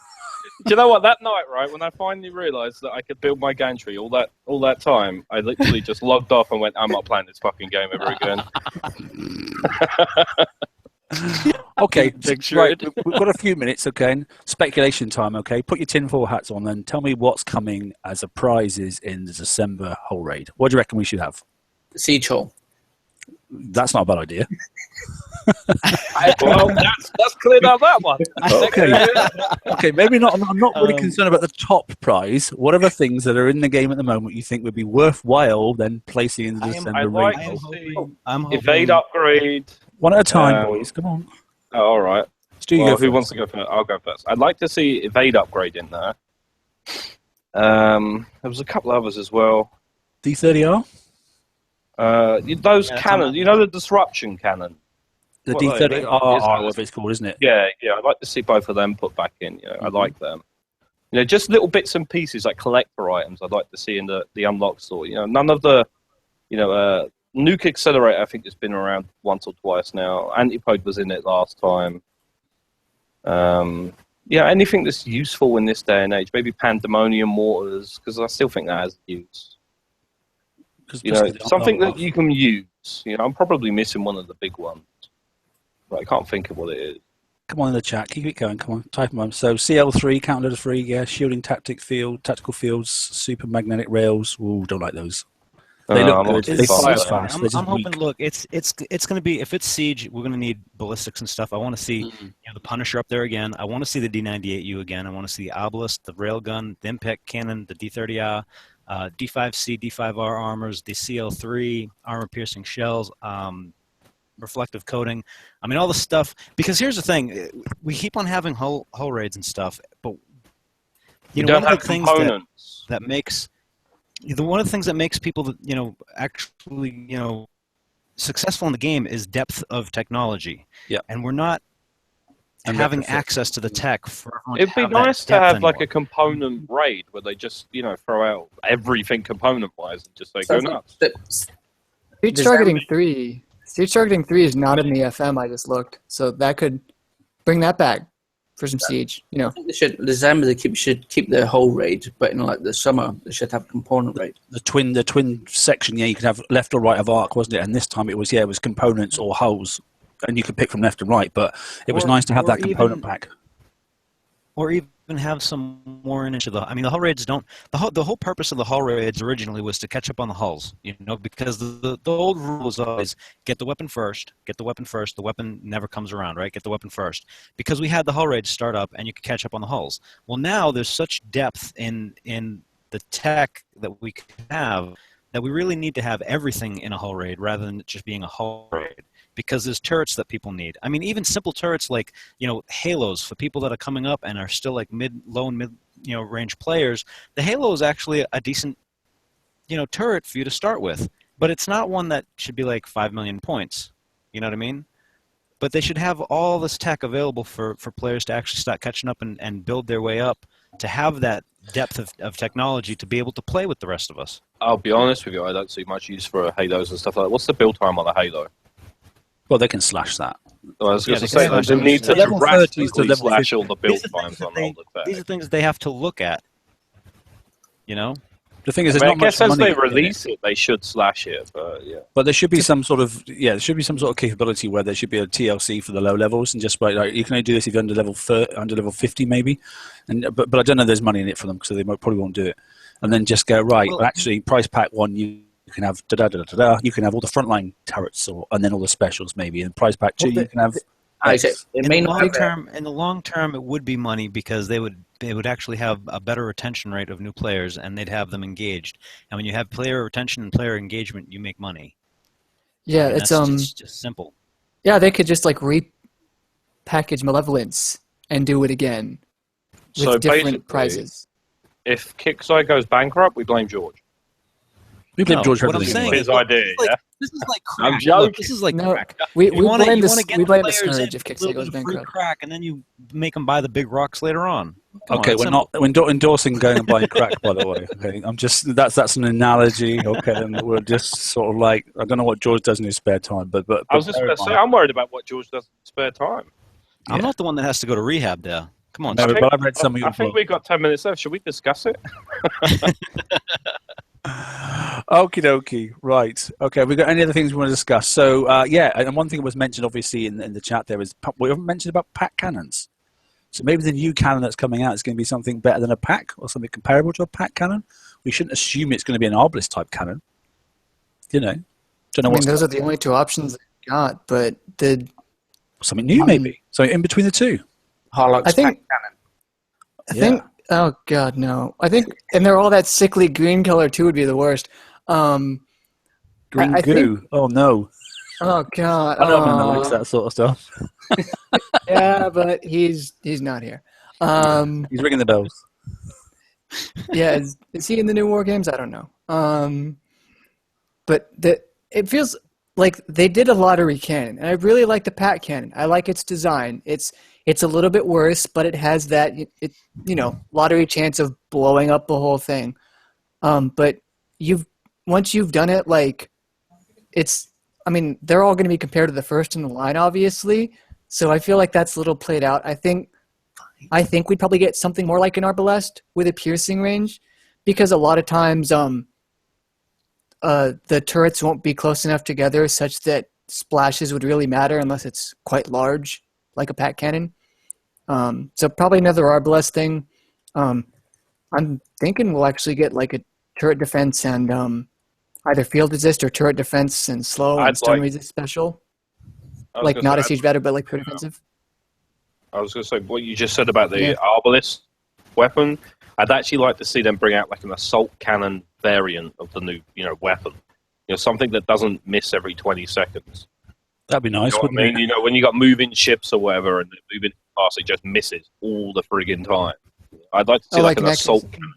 Do you know what? That night, right, when I finally realised that I could build my gantry all that time, I literally just logged off and went, I'm not playing this fucking game ever again. Okay, Picture right. it. We've got a few minutes, okay? Speculation time, okay? Put your tinfoil hats on and tell me what's coming as a prizes in the December whole raid. What do you reckon we should have? Siege hole. That's not a bad idea. Well, that's cleared up that one. Okay. Okay, maybe not. I'm not really concerned about the top prize. What are the things that are in the game at the moment you think would be worthwhile then placing in the December I raid? like to see I'm hoping. evade upgrade. One at a time, boys. Come on. Oh, all right. Stu, you Well, go who first. wants to go first? I'll go first. I'd like to see evade upgrade in there. There was a couple others as well. D30R? Those Yeah, cannons, you know, the disruption cannon. The What, D30R, whatever it's called, isn't it? Yeah, I'd like to see both of them put back in. You know, I like them. You know, just little bits and pieces like collector items. I'd like to see in the unlock store. You know, none of the, Nuke Accelerator. I think it's been around once or twice now. Antipode was in it last time. Anything that's useful in this day and age. Maybe Pandemonium Mortars, because I still think that has use. You know, something that you can use. You know, I'm probably missing one of the big ones, but I can't think of what it is. Come on in the chat. Keep it going. Come on. Type them on. So CL3, counter to 3, yeah. Shielding tactical fields, super magnetic rails. Ooh, don't like those. They look good. They fire fast. They're just I'm hoping. weak. Look, it's going to be, if it's siege, we're going to need ballistics and stuff. I want to see the Punisher up there again. I want to see the D98U again. I want to see the Obelisk, the railgun, the impact cannon, the D30R, D5C, D5R armors, the CL3 armor piercing shells, reflective coating. I mean, all the stuff. Because here's the thing: we keep on having hull raids and stuff, but You one don't of have the things components. that makes one of the things that makes people actually successful in the game is depth of technology. Yeah. And we're not having access to the tech for everyone It'd to be have that nice to depth have like anymore. a component raid where they just, throw out everything component-wise and just say, go nuts. Siege Targeting 3. Siege Targeting 3 is not in the FM, I just looked. So that could bring that back for some Siege, I think they should. December they should keep their whole raid, but in like the summer they should have component raid. The twin section, yeah, you could have left or right of arc, wasn't it? And this time it was components or hulls, and you could pick from left and right. But it was nice to have that component pack. Or even have some more into the. I mean, the hull raids don't. The whole purpose of the hull raids originally was to catch up on the hulls. Because the old rule was always get the weapon first. Get the weapon first. The weapon never comes around, right? Get the weapon first. Because we had the hull raids start up, and you could catch up on the hulls. Well, now there's such depth in the tech that we could have that we really need to have everything in a hull raid rather than it just being a hull raid. Because there's turrets that people need. I mean, even simple turrets like, halos for people that are coming up and are still like low and mid, range players. The halo is actually a decent, turret for you to start with. But it's not one that should be like 5 million points. You know what I mean? But they should have all this tech available for players to actually start catching up and build their way up to have that depth of technology to be able to play with the rest of us. I'll be honest with you, I don't see much use for halos and stuff like that. What's the build time on a halo? Well, they can slash that. I was going to they say, can they slash need to them. Level 30 to drastically level slash 50. all the build These are times things on that all the tech. These are things they have to look at. The thing is, there's I not much guess as money they in it. release it, they should slash it, but yeah. But there should be some sort of capability where there should be a TLC for the low levels and just like you can only do this if you're under level 50 maybe, but I don't know if there's money in it for them so they probably won't do it. And then just go right. Well, actually, price pack 1 you can have you can have all the frontline turrets and then all the specials maybe. And price pack 2 you can have. In the long term, it would be money because they would actually have a better retention rate of new players and they'd have them engaged. And when you have player retention and player engagement, you make money. Yeah, And it's that's just simple. yeah, they could just like repackage Malevolence and do it again with So different basically, prizes. if Kickside goes bankrupt, we blame George. We blame No, George for what I'm everything saying anyway. His idea, yeah. This is like I'm crack. joking. Look, this is like No, crack. we You wanna- blame you wanna this. get We the blame the players Scourge in if a Kickstarter little goes bit of free bankrupt. crack, and then you make them buy the big rocks later on. Come on, Okay, it's we're simple. not endorsing going and buying crack, by the way. Okay, I'm just that's an analogy. Okay, and we're just sort of like I don't know what George does in his spare time, but I was just bear going in to say, mind- I'm worried about what George does in his spare time. I'm not the one that has to go to rehab there. Come on, No, Stu. but I've read some of your I think blog. we've got 10 minutes left. Should we discuss it? Okie dokie. Right. Okay. We got any other things we want to discuss? So yeah, and one thing that was mentioned obviously in the chat there is we haven't mentioned about pack cannons. So maybe the new cannon that's coming out is going to be something better than a pack or something comparable to a pack cannon. We shouldn't assume it's going to be an Arbalest type cannon. You know, don't know I mean, what's those are the only two options I got, but the something new maybe. So in between the two. Harlock's I think pack cannon. I think oh god no. I think and they're all that sickly green color too would be the worst. Green I goo. Oh no. Oh god. I know a man that likes that sort of stuff. Yeah, but he's not here. He's ringing the bells. Yeah, is he in the new War Games? I don't know. But it feels like they did a lottery cannon, and I really like the pack cannon. I like its design. It's a little bit worse, but it has that lottery chance of blowing up the whole thing. But once you've done it, like they're all going to be compared to the first in the line, obviously. So I feel like that's a little played out. I think we'd probably get something more like an Arbalest with a piercing range, because a lot of times the turrets won't be close enough together such that splashes would really matter unless it's quite large, like a pack cannon. So probably another Arbalest thing. I'm thinking we'll actually get like a turret defense and either field resist or turret defense and slow and stun resist special. Like not a siege battle, but like pure defensive. I was going to say what you just said about the Arbalest weapon. I'd actually like to see them bring out like an assault cannon variant of the new, weapon. Something that doesn't miss every 20 seconds. That'd be nice, wouldn't it? You know, when you got moving ships or whatever and they're moving fast, it just misses all the friggin' time. I'd like to see like an Nexus. assault cannon.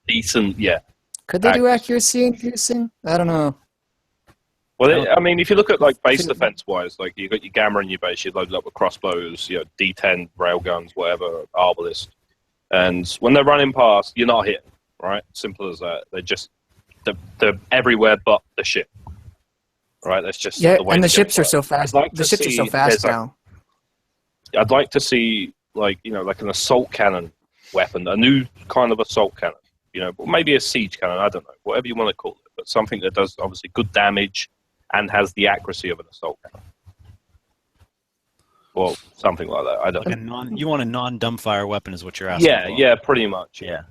Decent, yeah. Could they do accuracy and piercing? I don't know. Well, if you look at like base defense wise, like you got your Gamma in your base, you load it up with crossbows, D10 railguns, whatever, Arbalest, and when they're running past, you're not hitting, right? Simple as that. They're everywhere but the ship, right? That's just the way and the to ships get are so fast. Like the ships are so fast now. I'd like to see like an assault cannon weapon, a new kind of assault cannon. Maybe a siege cannon. I don't know, whatever you want to call it, but something that does obviously good damage and has the accuracy of an assault cannon. Well, something like that. I don't know. You want a non-dumbfire weapon is what you're asking for. Yeah, pretty much. Yeah.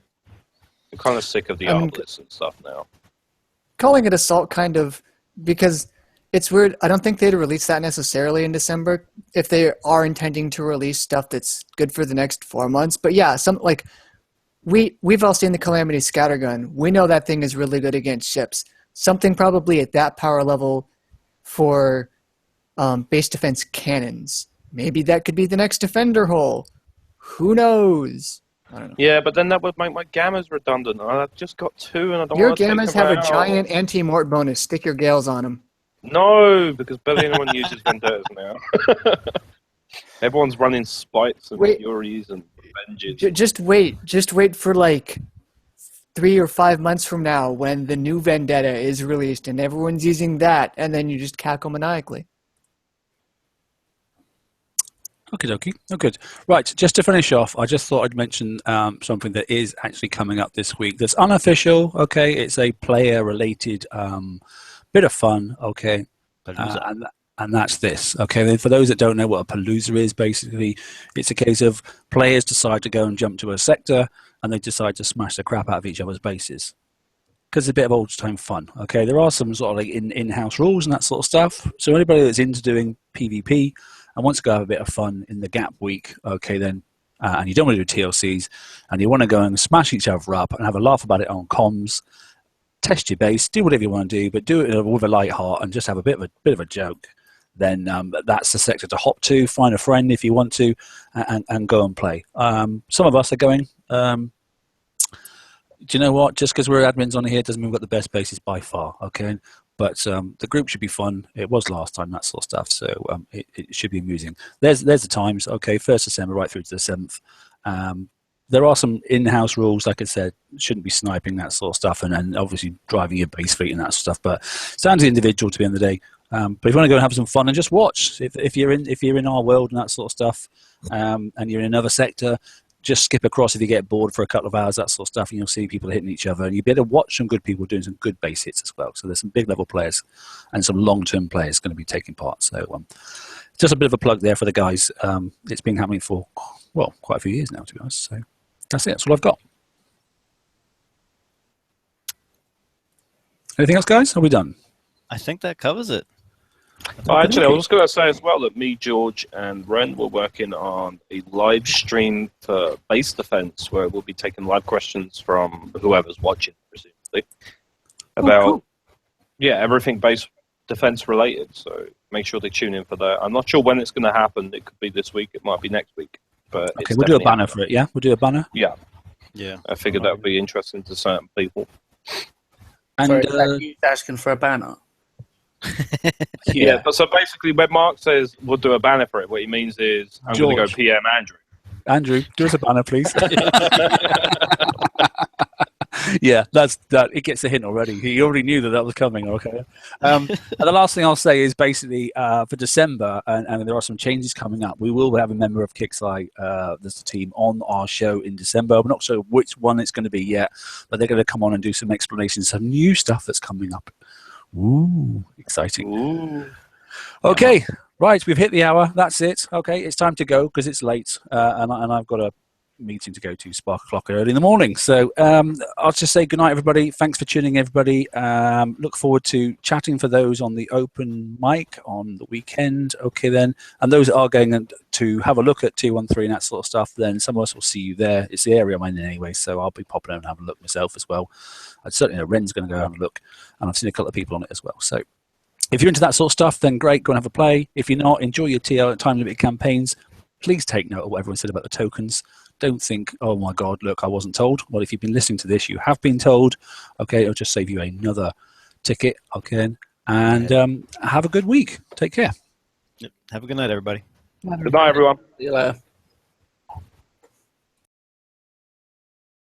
I'm kind of sick of the Arbalists and stuff now. Calling it assault kind of, because it's weird. I don't think they'd release that necessarily in December if they are intending to release stuff that's good for the next 4 months. But yeah, we've all seen the Calamity Scattergun. We know that thing is really good against ships. Something probably at that power level for base defense cannons. Maybe that could be the next Defender Hull. Who knows? I don't know. Yeah, but then that would make my Gammas redundant. I've just got 2 and I don't Your want to Gammas have a giant anti-mort bonus. Stick your Gales on them. No, because barely anyone uses Vendettas now. Everyone's running Spites and Furies and Revenges. Just wait for like 3 or 5 months from now when the new Vendetta is released and everyone's using that, and then you just cackle maniacally. Okie dokie. Oh, good. Right, just to finish off, I just thought I'd mention something that is actually coming up this week that's unofficial, okay? It's a player-related bit of fun, okay? And that's this, okay? Then for those that don't know what a Palooza is, basically, it's a case of players decide to go and jump to a sector, and they decide to smash the crap out of each other's bases. Because it's a bit of old-time fun, okay? There are some sort of like in-house rules and that sort of stuff. So anybody that's into doing PvP and wants to go have a bit of fun in the gap week, okay, then, and you don't want to do TLCs, and you want to go and smash each other up and have a laugh about it on comms, test your base, do whatever you want to do, but do it with a light heart and just have a bit of a joke. Then that's the sector to hop to. Find a friend if you want to, and go and play. Some of us are going. Do you know what? Just because we're admins on here doesn't mean we've got the best bases by far. Okay, but the group should be fun. It was last time, that sort of stuff. So it should be amusing. There's the times. Okay, 1st December right through to the 7th. There are some in-house rules, like I said, shouldn't be sniping, that sort of stuff, and obviously driving your base fleet and that sort of stuff. But it's down to the individual to the end of the day. But if you want to go and have some fun and just watch, if you're in our world and that sort of stuff, and you're in another sector, just skip across if you get bored for a couple of hours, that sort of stuff, and you'll see people hitting each other. And you'll be able to watch some good people doing some good base hits as well. So there's some big level players and some long-term players going to be taking part. So just a bit of a plug there for the guys. It's been happening for, well, quite a few years now, to be honest. So that's it. That's all I've got. Anything else, guys? Are we done? I think that covers it. Actually, I was going to say as well that me, George, and Ren were working on a live stream for base defense where we'll be taking live questions from whoever's watching, presumably, about everything base defense related. So make sure they tune in for that. I'm not sure when it's going to happen. It could be this week. It might be next week. But okay, we'll do a banner for it. Yeah, we'll do a banner. Yeah. I figured that would be interesting to certain people. And so he's asking for a banner. Yeah, but so basically when Mark says we'll do a banner for it, what he means is I'm going to go PM Andrew. Andrew, do us a banner, please. Yeah, that. It gets a hint already. He already knew that was coming. Okay. And the last thing I'll say is basically for December, and there are some changes coming up. We will have a member of Kickside, there's a team on our show in December. We're not sure which one it's going to be yet, but they're going to come on and do some explanations, some new stuff that's coming up. Ooh, exciting. Ooh. Okay, right, we've hit the hour. That's it. Okay, it's time to go because it's late, and I've got a meeting to go to, spark o'clock early in the morning. So I'll just say goodnight, everybody. Thanks for tuning in, everybody. Look forward to chatting for those on the open mic on the weekend. Okay, then. And those that are going to have a look at 213 and that sort of stuff, then some of us will see you there. It's the area I'm in anyway, so I'll be popping out and having a look myself as well. I certainly know Ren's going to go have a look, and I've seen a couple of people on it as well. So if you're into that sort of stuff, then great, go and have a play. If you're not, enjoy your TL time limited campaigns. Please take note of what everyone said about the tokens. Don't think, oh my God, look, I wasn't told. Well, if you've been listening to this, you have been told. Okay, it'll just save you another ticket. Okay, and have a good week. Take care. Have a good night, everybody. Good night, everyone. See you later.